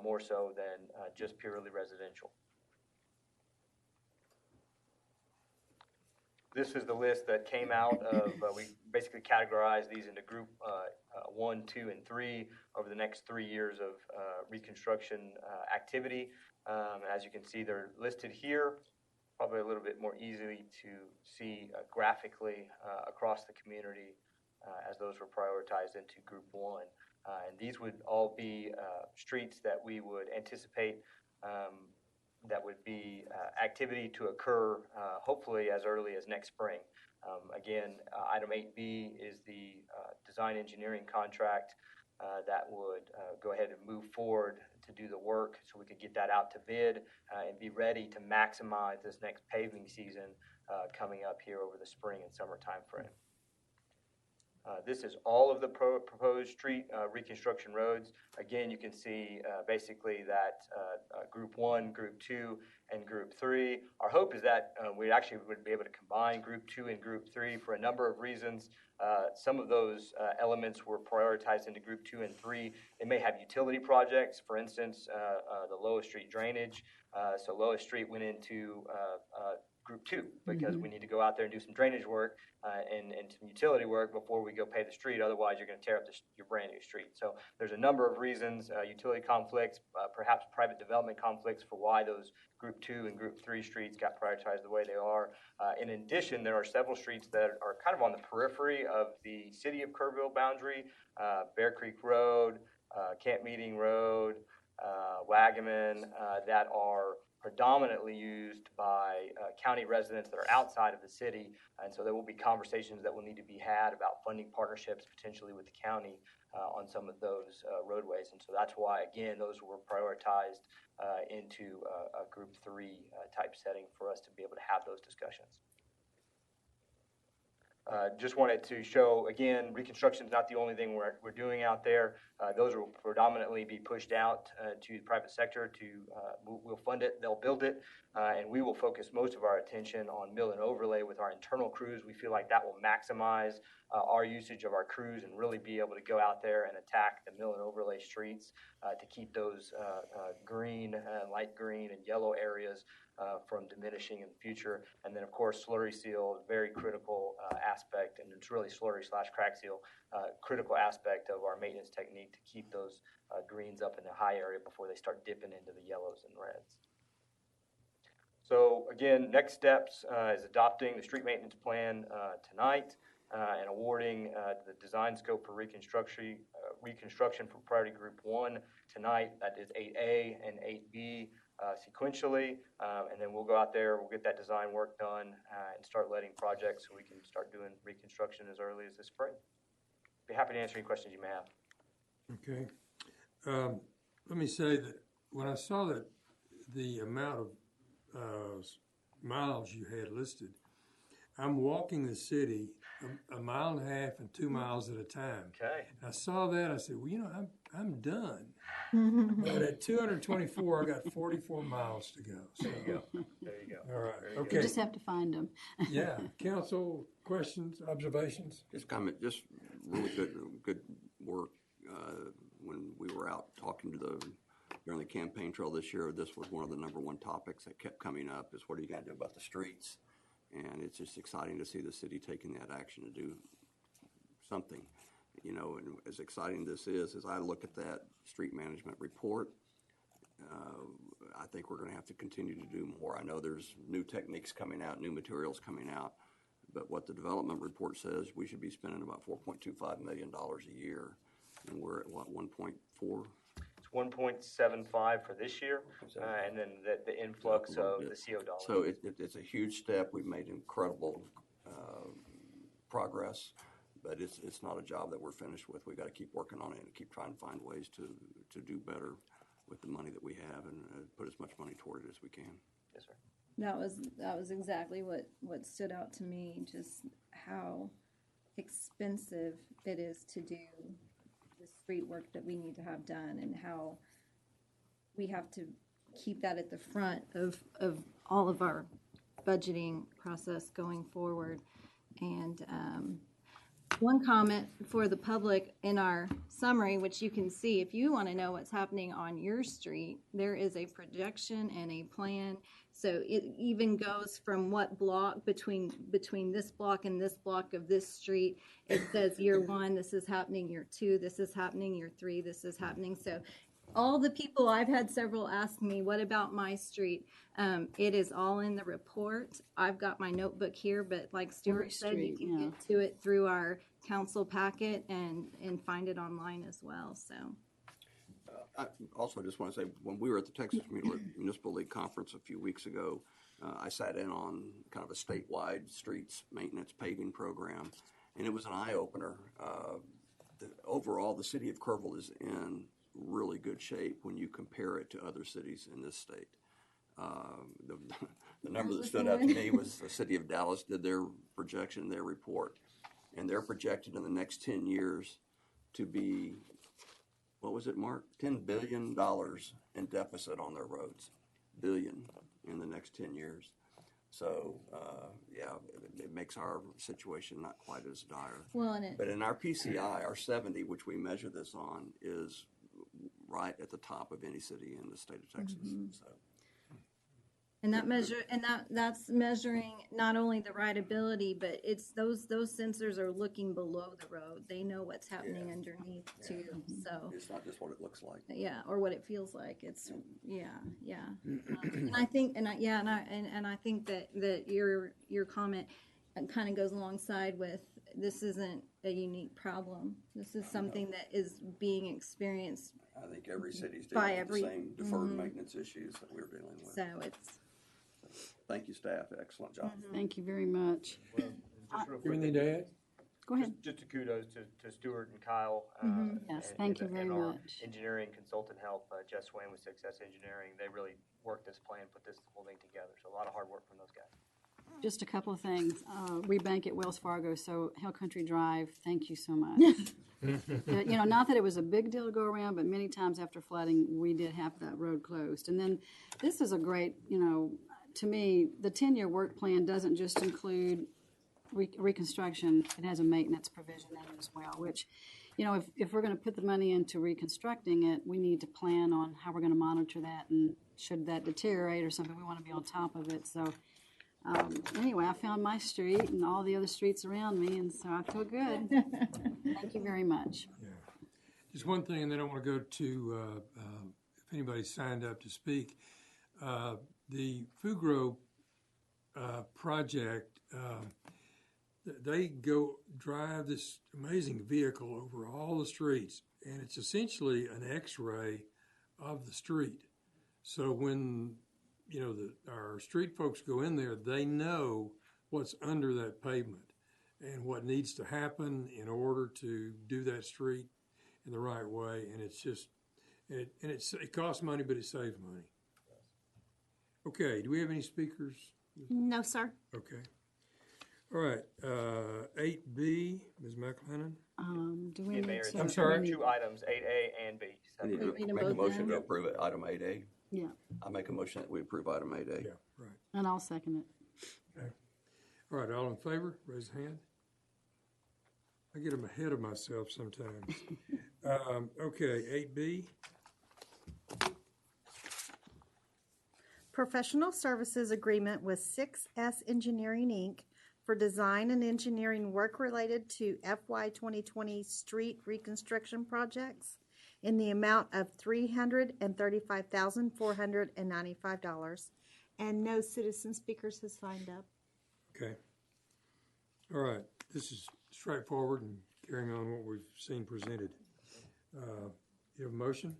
more so than just purely residential. This is the list that came out of, we basically categorized these into group 1, 2, and 3 over the next 3 years of reconstruction activity. As you can see, they're listed here, probably a little bit more easily to see graphically across the community as those were prioritized into group 1. And these would all be streets that we would anticipate that would be activity to occur hopefully as early as next spring. Again, item 8B is the design engineering contract that would go ahead and move forward to do the work so we could get that out to bid and be ready to maximize this next paving season coming up here over the spring and summer timeframe. This is all of the proposed street reconstruction roads. Again, you can see basically that Group 1, Group 2, and Group 3. Our hope is that we actually would be able to combine Group 2 and Group 3 for a number of reasons. Some of those elements were prioritized into Group 2 and 3. They may have utility projects, for instance, the Lois Street drainage. So Lois Street went into Group 2 because we need to go out there and do some drainage work and some utility work before we go pay the street. Otherwise, you're going to tear up your brand new street. So there's a number of reasons, utility conflicts, perhaps private development conflicts for why those Group 2 and Group 3 streets got prioritized the way they are. In addition, there are several streets that are kind of on the periphery of the city of Kerrville boundary, Bear Creek Road, Camp Meeting Road, Wagaman, that are predominantly used by county residents that are outside of the city. And so there will be conversations that will need to be had about funding partnerships potentially with the county on some of those roadways. And so that's why, again, those were prioritized into a Group 3 type setting for us to be able to have those discussions. Just wanted to show, again, reconstruction is not the only thing we're doing out there. Those will predominantly be pushed out to the private sector. We'll fund it, they'll build it, and we will focus most of our attention on mill and overlay with our internal crews. We feel like that will maximize our usage of our crews and really be able to go out there and attack the mill and overlay streets to keep those green, light green, and yellow areas from diminishing in the future. And then, of course, slurry seal is a very critical aspect, and it's really slurry/crack seal, critical aspect of our maintenance technique to keep those greens up in the high area before they start dipping into the yellows and reds. So again, next steps is adopting the street maintenance plan tonight and awarding the design scope for reconstruction for priority Group 1 tonight. That is 8A and 8B. Sequentially, and then we'll go out there, we'll get that design work done and start letting projects so we can start doing reconstruction as early as this spring. Be happy to answer any questions you may have. Okay. Let me say that when I saw that the amount of miles you had listed, I'm walking the city a mile and a half and 2 miles at a time. Okay. I saw that, I said, well, you know, I'm done. But at 224, I got 44 miles to go. So. There you go. There you go. All right. Very Okay. You just have to find them. Yeah. Council, questions, observations? Just comment, just really good work. When we were out talking during the campaign trail this year, this was one of the #1 topics that kept coming up is what are you going to do about the streets? And it's just exciting to see the city taking that action to do something. You know, and as exciting this is, as I look at that street management report, I think we're going to have to continue to do more. I know there's new techniques coming out, new materials coming out, but what the development report says, we should be spending about $4.25 million a year, and we're at what, 1.4? It's 1.75 for this year, and then the influx of the CO dollars. So it's a huge step. We've made incredible progress, but it's not a job that we're finished with. We've got to keep working on it and keep trying to find ways to do better with the money that we have and put as much money toward it as we can. Yes, sir. That was exactly what stood out to me, just how expensive it is to do the street work that we need to have done, and how we have to keep that at the front of all of our budgeting process going forward. And one comment for the public in our summary, which you can see, if you want to know what's happening on your street, there is a projection and a plan. So it even goes from what block between this block and this block of this street. It says year 1, this is happening, year 2, this is happening, year 3, this is happening. So all the people, I've had several ask me, what about my street? It is all in the report. I've got my notebook here, but like Stuart Every said, you street, can yeah. get to it through our council packet and find it online as well, so. I also just want to say, when we were at the Texas Municipal League Conference a few weeks ago, I sat in on kind of a statewide streets maintenance paving program, and it was an eye-opener. Overall, the city of Kerrville is in really good shape when you compare it to other cities in this state. The number that stood out to me was the city of Dallas did their projection, their report, and they're projected in the next 10 years to be, what was it, Mark? $10 billion in deficit on their roads. Billion in the next 10 years. So, yeah, it makes our situation not quite as dire. Well, but in our PCI, our 70, which we measure this on, is right at the top of any city in the state of Texas. So. And that that's measuring not only the rideability, but it's those sensors are looking below the road. They know what's happening underneath too. So it's not just what it looks like. Yeah, or what it feels like. It's and I think and I think that your comment kind of goes alongside with this isn't a unique problem. This is something that is being experienced. I think every city's dealing with the same deferred maintenance issues that we're dealing with. So it's. Thank you, staff. Excellent job. Thank you very much. Well, just real quick, Anything to add? Go ahead. Just a kudos to Stuart and Kyle. Yes, thank you very our much. engineering consultant help, Jess Swain with Success Engineering. They really worked this plan, put this whole thing together. So a lot of hard work from those guys. Just a couple of things. We bank at Wells Fargo, so Hill Country Drive, thank you so much. Not that it was a big deal to go around, but many times after flooding, we did have that road closed. And then this is a great, to me, the 10-year work plan doesn't just include reconstruction. It has a maintenance provision in it as well, which, if we're going to put the money into reconstructing it, we need to plan on how we're going to monitor that. And should that deteriorate or something, we want to be on top of it. So anyway, I found my street and all the other streets around me, and so I feel good. Thank you very much. Yeah. Just one thing, and then I want to go to if anybody signed up to speak. The Fugro project, they go drive this amazing vehicle over all the streets, and it's essentially an X-ray of the street. So when our street folks go in there, they know what's under that pavement and what needs to happen in order to do that street in the right way. And it's just, it costs money, but it saves money. Okay, do we have any speakers? No, sir. Okay. All right, 8B, Ms. McLennan. Do we need to? I'm sorry? Two items, 8A and B. We need to make a motion to approve it, item 8A. Yeah. I make a motion that we approve item 8A. Yeah, right. And I'll second it. Okay. All right, all in favor, raise a hand. I get them ahead of myself sometimes. Okay, 8B. Professional services agreement with 6S Engineering, Inc. for design and engineering work related to FY 2020 street reconstruction projects in the amount of $335,495. And no citizen speakers has signed up. Okay. All right, this is straightforward and carrying on what we've seen presented. You have a motion?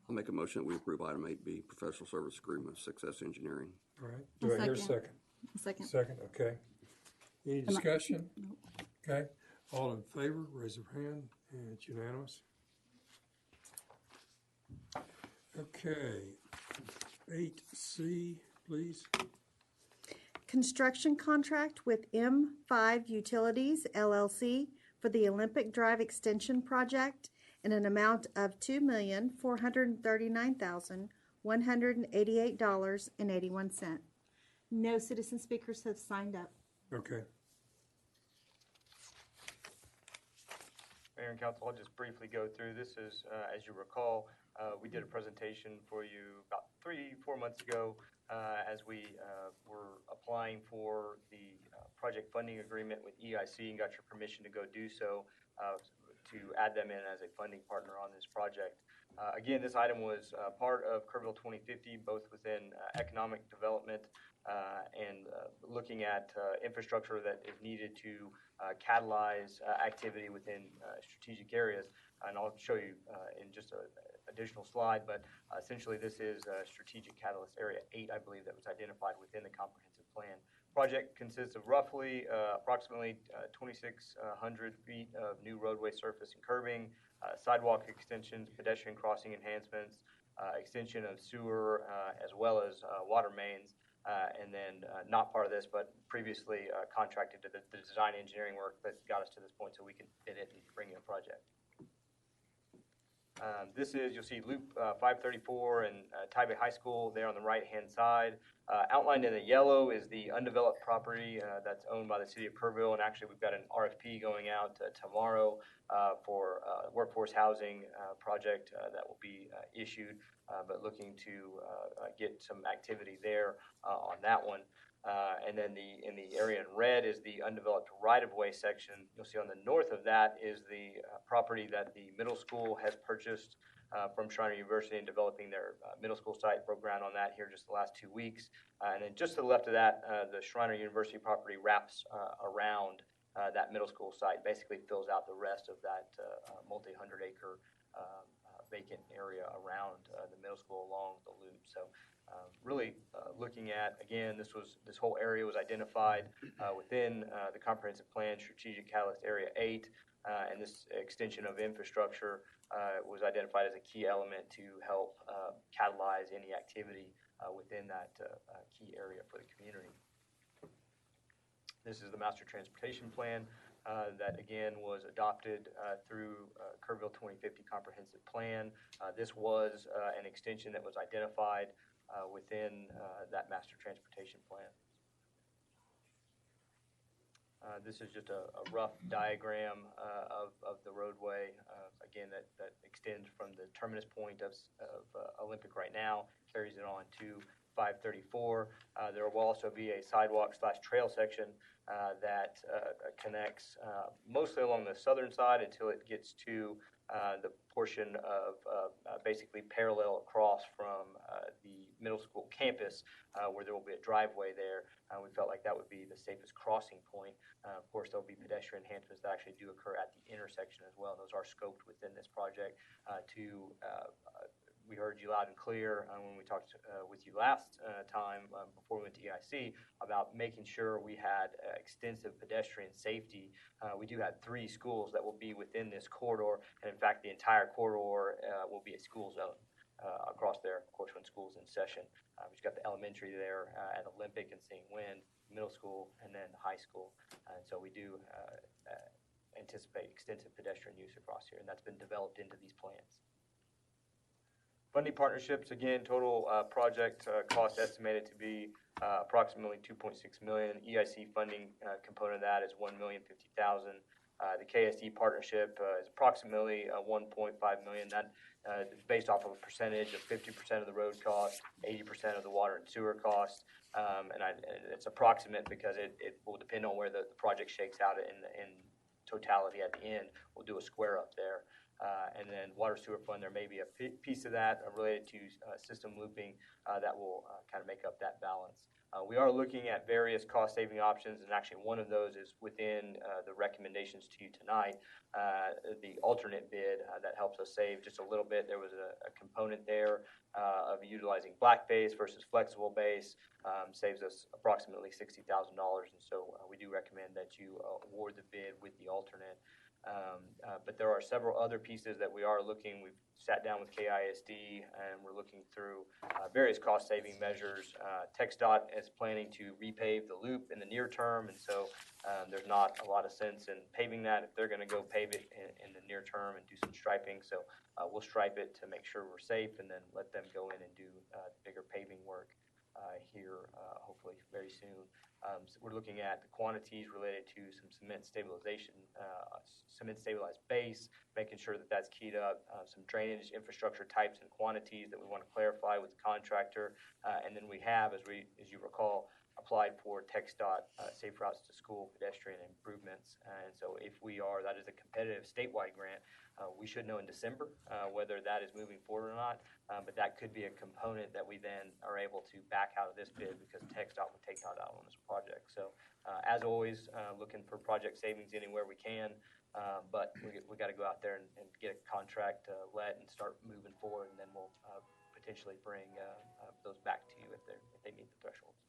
I'll make a motion that we approve item 8B, professional service agreement, Success Engineering. All right. Do I hear a second? Second. Second, okay. Any discussion? Okay. All in favor, raise your hand, and it's unanimous. Okay. 8C, please. Construction contract with M5 Utilities LLC for the Olympic Drive Extension Project in an amount of $2,439,188.81. No citizen speakers have signed up. Okay. Mayor and Council, I'll just briefly go through. This is, as you recall, we did a presentation for you about 3-4 months ago as we were applying for the project funding agreement with EIC and got your permission to go do so, to add them in as a funding partner on this project. Again, this item was part of Kerrville 2050, both within economic development and looking at infrastructure that is needed to catalyze activity within strategic areas. And I'll show you in just an additional slide, but essentially this is Strategic Catalyst Area 8, I believe, that was identified within the comprehensive plan. Project consists of roughly approximately 2,600 feet of new roadway surface and curbing, sidewalk extensions, pedestrian crossing enhancements, extension of sewer, as well as water mains, and then not part of this, but previously contracted to the design engineering work that got us to this point so we can bid it and bring in a project. This is, you'll see Loop 534 and Tybee High School there on the right-hand side. Outlined in the yellow is the undeveloped property that's owned by the city of Kerrville, and actually we've got an RFP going out tomorrow for workforce housing project that will be issued, but looking to get some activity there on that one. And then in the area in red is the undeveloped right-of-way section. You'll see on the north of that is the property that the middle school has purchased from Shriner University and developing their middle school site. Broke ground on that here just the last 2 weeks. And then just to the left of that, the Shriner University property wraps around that middle school site, basically fills out the rest of that multi-hundred acre vacant area around the middle school along the loop. So really looking at, again, this whole area was identified within the comprehensive plan, Strategic Catalyst Area 8, and this extension of infrastructure was identified as a key element to help catalyze any activity within that key area for the community. This is the Master Transportation Plan that, again, was adopted through Kerrville 2050 Comprehensive Plan. This was an extension that was identified within that Master Transportation Plan. This is just a rough diagram of the roadway, again, that extends from the terminus point of Olympic right now, carries it on to 534. There will also be a sidewalk/trail section that connects mostly along the southern side until it gets to the portion of basically parallel across from the middle school campus where there will be a driveway there. We felt like that would be the safest crossing point. Of course, there will be pedestrian enhancements that actually do occur at the intersection as well. Those are scoped within this project we heard you loud and clear when we talked with you last time before we went to EIC about making sure we had extensive pedestrian safety. We do have 3 schools that will be within this corridor, and in fact the entire corridor will be a school zone across there, of course, when school's in session. We've got the elementary there at Olympic and St. Wind, middle school, and then the high school. And so we do anticipate extensive pedestrian use across here, and that's been developed into these plans. Funding partnerships, again, total project cost estimated to be approximately $2.6 million. EIC funding component of that is $1,050,000. The KSD partnership is approximately $1.5 million. That is based off of a percentage of 50% of the road cost, 80% of the water and sewer cost. And it's approximate because it will depend on where the project shakes out in totality at the end. We'll do a square up there. And then water sewer fund, there may be a piece of that related to system looping that will kind of make up that balance. We are looking at various cost-saving options, and actually one of those is within the recommendations to you tonight, the alternate bid that helps us save just a little bit. There was a component there of utilizing black base versus flexible base, saves us approximately $60,000, and so we do recommend that you award the bid with the alternate. But there are several other pieces that we are looking. We've sat down with KISD and we're looking through various cost-saving measures. TxDOT is planning to repave the loop in the near term, and so there's not a lot of sense in paving that if they're going to go pave it in the near term and do some striping. So we'll stripe it to make sure we're safe and then let them go in and do bigger paving work here hopefully very soon. So we're looking at the quantities related to some cement stabilization, cement stabilized base, making sure that that's keyed up, some drainage infrastructure types and quantities that we want to clarify with the contractor. And then we have, as you recall, applied for TxDOT Safe Routes to School pedestrian improvements. And so if that is a competitive statewide grant, we should know in December whether that is moving forward or not. But that could be a component that we then are able to back out of this bid because TxDOT will take that out on this project. So as always, looking for project savings anywhere we can. But we got to go out there and get a contract let and start moving forward, and then we'll potentially bring those back to you if they meet the thresholds.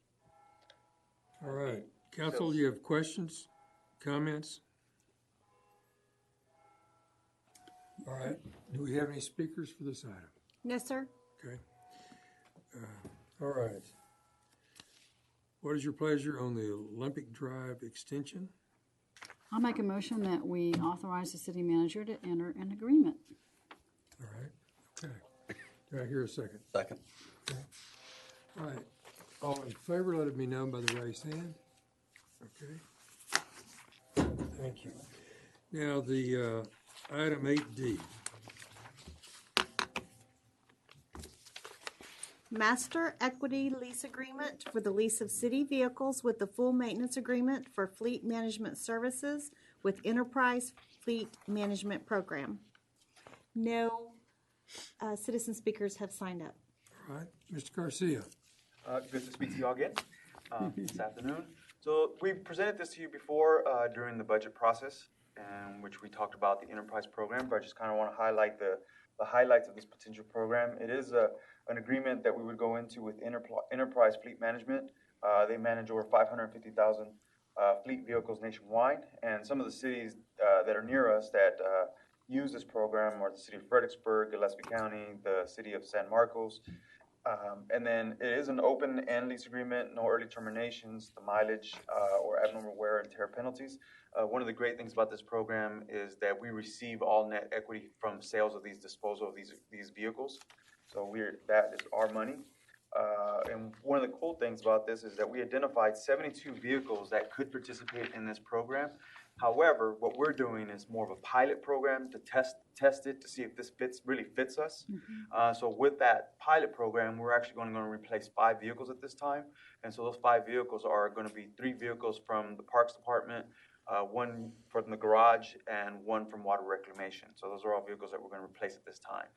All right. Council, you have questions, comments? All right. Do we have any speakers for this item? No, sir. Okay. All right. What is your pleasure on the Olympic Drive extension? I'll make a motion that we authorize the city manager to enter an agreement. All right. Okay. Do I hear a second? Second. Okay. All right. All in favor, let it be known by the raised hand. Okay. Thank you. Now, the item 8D. Master Equity Lease Agreement for the lease of city vehicles with the full maintenance agreement for fleet management services with Enterprise Fleet Management Program. No citizen speakers have signed up. All right. Mr. Garcia. Good to speak to you all again this afternoon. So we presented this to you before during the budget process, in which we talked about the enterprise program, but I just kind of want to highlight the highlights of this potential program. It is an agreement that we would go into with Enterprise Fleet Management. They manage over 550,000 fleet vehicles nationwide, and some of the cities that are near us that use this program are the city of Fredericksburg, Gillespie County, the city of San Marcos. And then it is an open-end lease agreement, no early terminations, the mileage or abnormal wear and tear penalties. One of the great things about this program is that we receive all net equity from sales of disposal of these vehicles. So that is our money. And one of the cool things about this is that we identified 72 vehicles that could participate in this program. However, what we're doing is more of a pilot program to test it to see if this really fits us. So with that pilot program, we're actually going to replace 5 vehicles at this time. And so those 5 vehicles are going to be 3 vehicles from the Parks Department, 1 from the garage, and 1 from Water Reclamation. So those are all vehicles that we're going to replace at this time.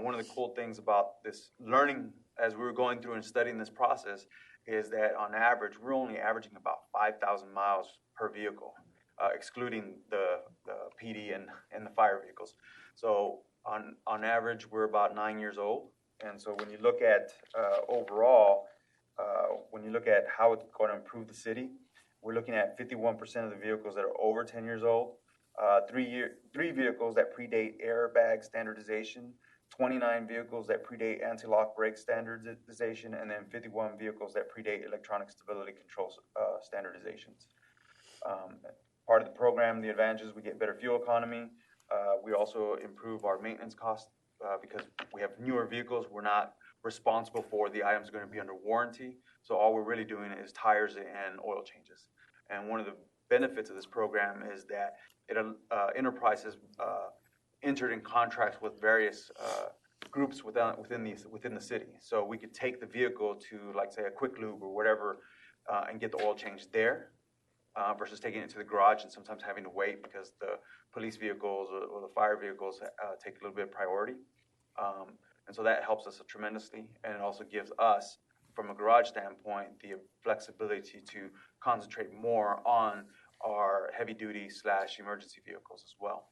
One of the cool things about this learning as we were going through and studying this process is that on average, we're only averaging about 5,000 miles per vehicle. Excluding the PD and the fire vehicles. So on average, we're about 9 years old. And so when you look at overall, when you look at how it's going to improve the city, we're looking at 51% of the vehicles that are over 10 years old, 3 vehicles that predate airbag standardization, 29 vehicles that predate anti-lock brake standardization, and then 51 vehicles that predate electronic stability control standardizations. Part of the program, the advantages, we get better fuel economy. We also improve our maintenance costs because we have newer vehicles. We're not responsible for the items going to be under warranty. So all we're really doing is tires and oil changes. And one of the benefits of this program is that Enterprise has entered in contracts with various groups within the city. So we could take the vehicle to, like, say, a quick lube or whatever and get the oil change there. Versus taking it to the garage and sometimes having to wait because the police vehicles or the fire vehicles take a little bit of priority. And so that helps us tremendously. And it also gives us, from a garage standpoint, the flexibility to concentrate more on our heavy-duty / emergency vehicles as well.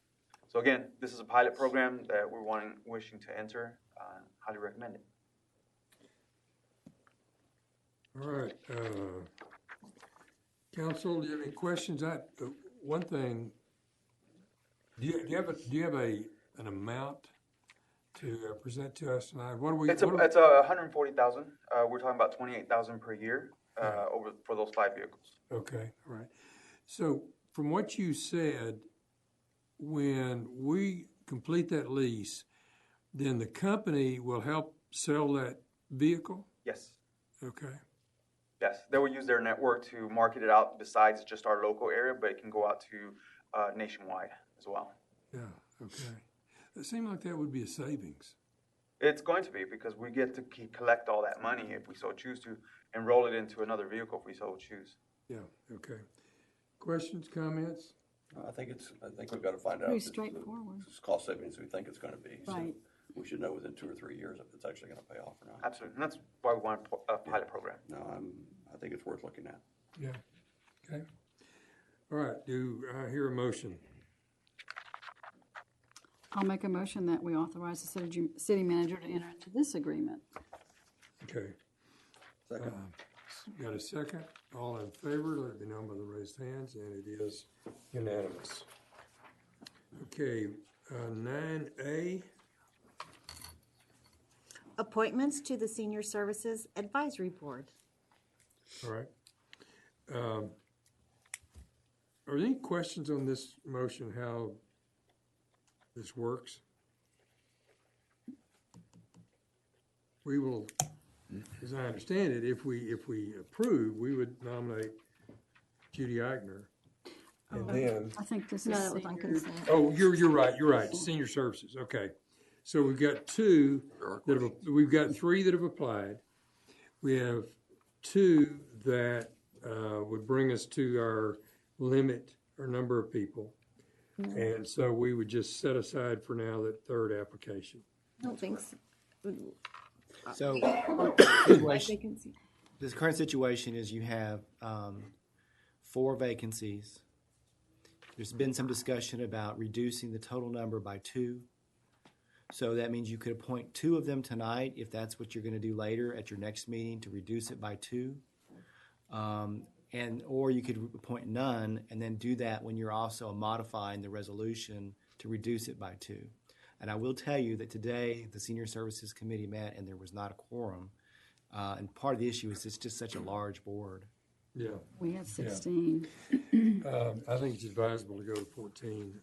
So again, this is a pilot program that we're wishing to enter. Highly recommend it. All right. Council, do you have any questions? One thing, do you have an amount to present to us tonight? It's 140,000. We're talking about 28,000 per year for those 5 vehicles. Okay, all right. So from what you said, when we complete that lease, then the company will help sell that vehicle? Yes. Okay. Yes, they will use their network to market it out besides just our local area, but it can go out to nationwide as well. Yeah, okay. It seemed like that would be a savings. It's going to be because we get to collect all that money if we so choose to and roll it into another vehicle if we so choose. Yeah, okay. Questions, comments? I think we've got to find out. Pretty if it's straightforward. It's cost savings we think it's going to be. So Right. we should know within 2 or 3 years if it's actually going to pay off or not. Absolutely, and that's why we want a pilot program. No, I think it's worth looking at. Yeah, okay. All right, do I hear a motion? I'll make a motion that we authorize the city manager to enter into this agreement. Okay. Second. Got a second? All in favor, let it be known by the raised hands, and it is unanimous. Okay, 9A, Appointments to the Senior Services Advisory Board. all right. Are there any questions on this motion, how this works? We will, as I understand it, if we approve, we would nominate Judy Eichner. And then, I think this is. No, that was on consent. oh, you're right, Senior Services, okay. So we've got two that have, we've got 3 that have applied. We have 2 that would bring us to our limit, our number of people. And so we would just set aside for now that 3rd application. I don't think so. So, Vacancy. this current situation is you have 4 vacancies. There's been some discussion about reducing the total number by 2. So that means you could appoint 2 of them tonight if that's what you're going to do later at your next meeting to reduce it by 2. Or you could appoint none and then do that when you're also modifying the resolution to reduce it by 2. And I will tell you that today the Senior Services Committee met and there was not a quorum. And part of the issue is it's just such a large board. Yeah. We had 16. I think it's advisable to go to 14.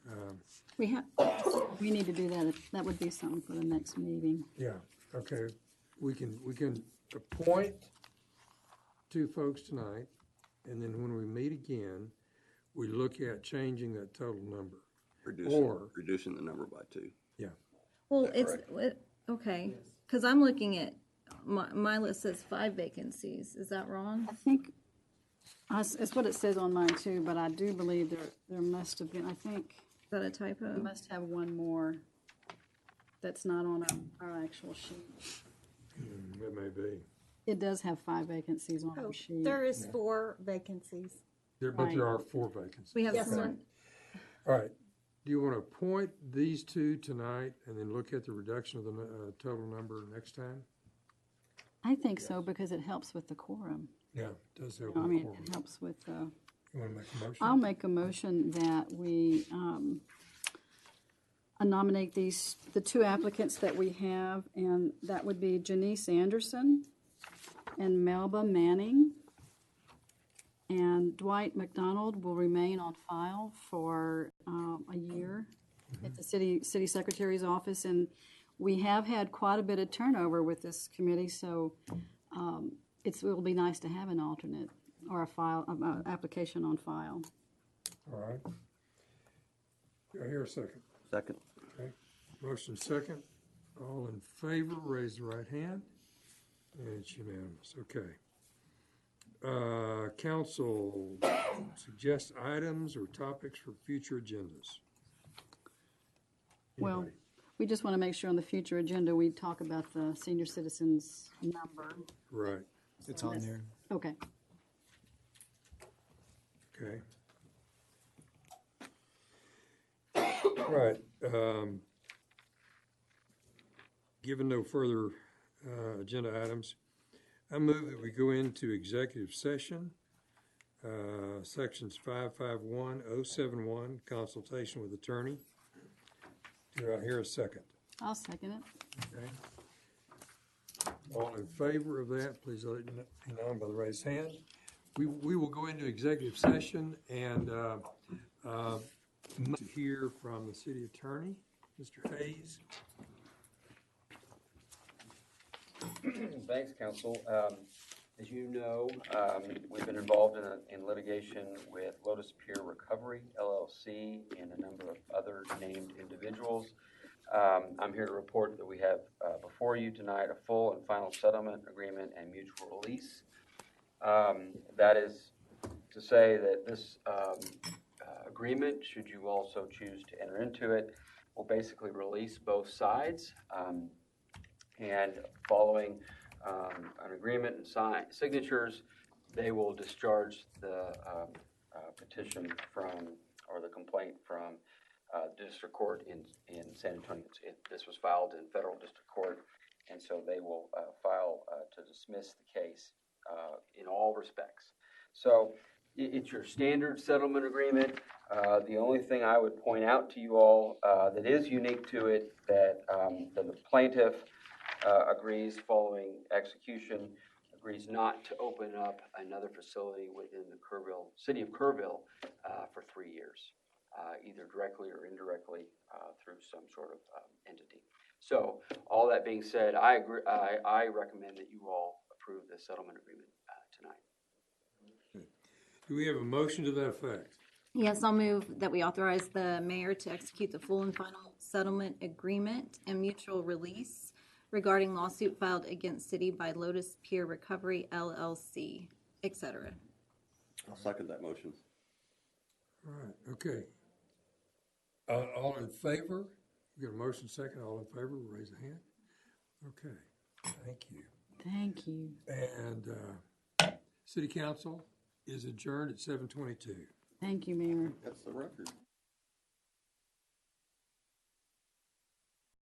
We need to do that. That would be something for the next meeting. Yeah, okay. We can appoint 2 folks tonight, and then when we meet again, we look at changing that total number. Reducing the number by 2. Yeah. Well, okay, because I'm looking at, my list says 5 vacancies. Is that wrong? I think it's what it says on mine too, but I do believe there must have been, I think. Is that a typo? We must have one more that's not on our actual sheet. It may be. It does have 5 vacancies on our sheet. There is 4 vacancies. But there are 4 vacancies. We have Yes, someone. All right. Do you want to appoint these 2 tonight and then look at the reduction of the total number next time? I think so because it helps with the quorum. Yeah, it does help. I mean, it helps with. You want to make a motion? I'll make a motion that we nominate the 2 applicants that we have, and that would be Janice Anderson and Melba Manning. And Dwight McDonald will remain on file for a year at the city secretary's office, and we have had quite a bit of turnover with this committee, so it will be nice to have an alternate or a application on file. All right. Do I hear a second? Second. Okay. Motion second. All in favor, raise the right hand. And it's unanimous. Okay. Council suggest items or topics for future agendas. Well, Anybody? we just want to make sure on the future agenda we talk about the senior citizens number. Right. It's on there. Okay. Okay. Right. Given no further agenda items, I move that we go into executive session, sections 551071, consultation with attorney. Do I hear a second? I'll second it. Okay. All in favor of that, please let it be known by the raised hand. We will go into executive session and to hear from the city attorney, Mr. Hayes. Thanks, Council. As you know, we've been involved in litigation with Lotus Pier Recovery, LLC, and a number of other named individuals. I'm here to report that we have before you tonight a full and final settlement agreement and mutual release That is to say that this agreement, should you also choose to enter into it, will basically release both sides. And following an agreement and signatures, they will discharge the petition from, or the complaint from the district court in San Antonio. This was filed in federal district court, and so they will file to dismiss the case in all respects. So it's your standard settlement agreement. The only thing I would point out to you all that is unique to it, that the plaintiff agrees following execution, agrees not to open up another facility within the city of Kerrville for 3 years, either directly or indirectly through some sort of entity. So all that being said, I agree. I recommend that you all approve the settlement agreement tonight. Do we have a motion to that effect? Yes, I'll move that we authorize the mayor to execute the full and final settlement agreement and mutual release regarding lawsuit filed against city by Lotus Pier Recovery LLC, etc. I'll second that motion. All right, okay. All in favor? We got a motion second. All in favor, raise a hand. Okay, thank you. Thank you. And City Council is adjourned at 7:22. Thank you, Mayor. That's the record.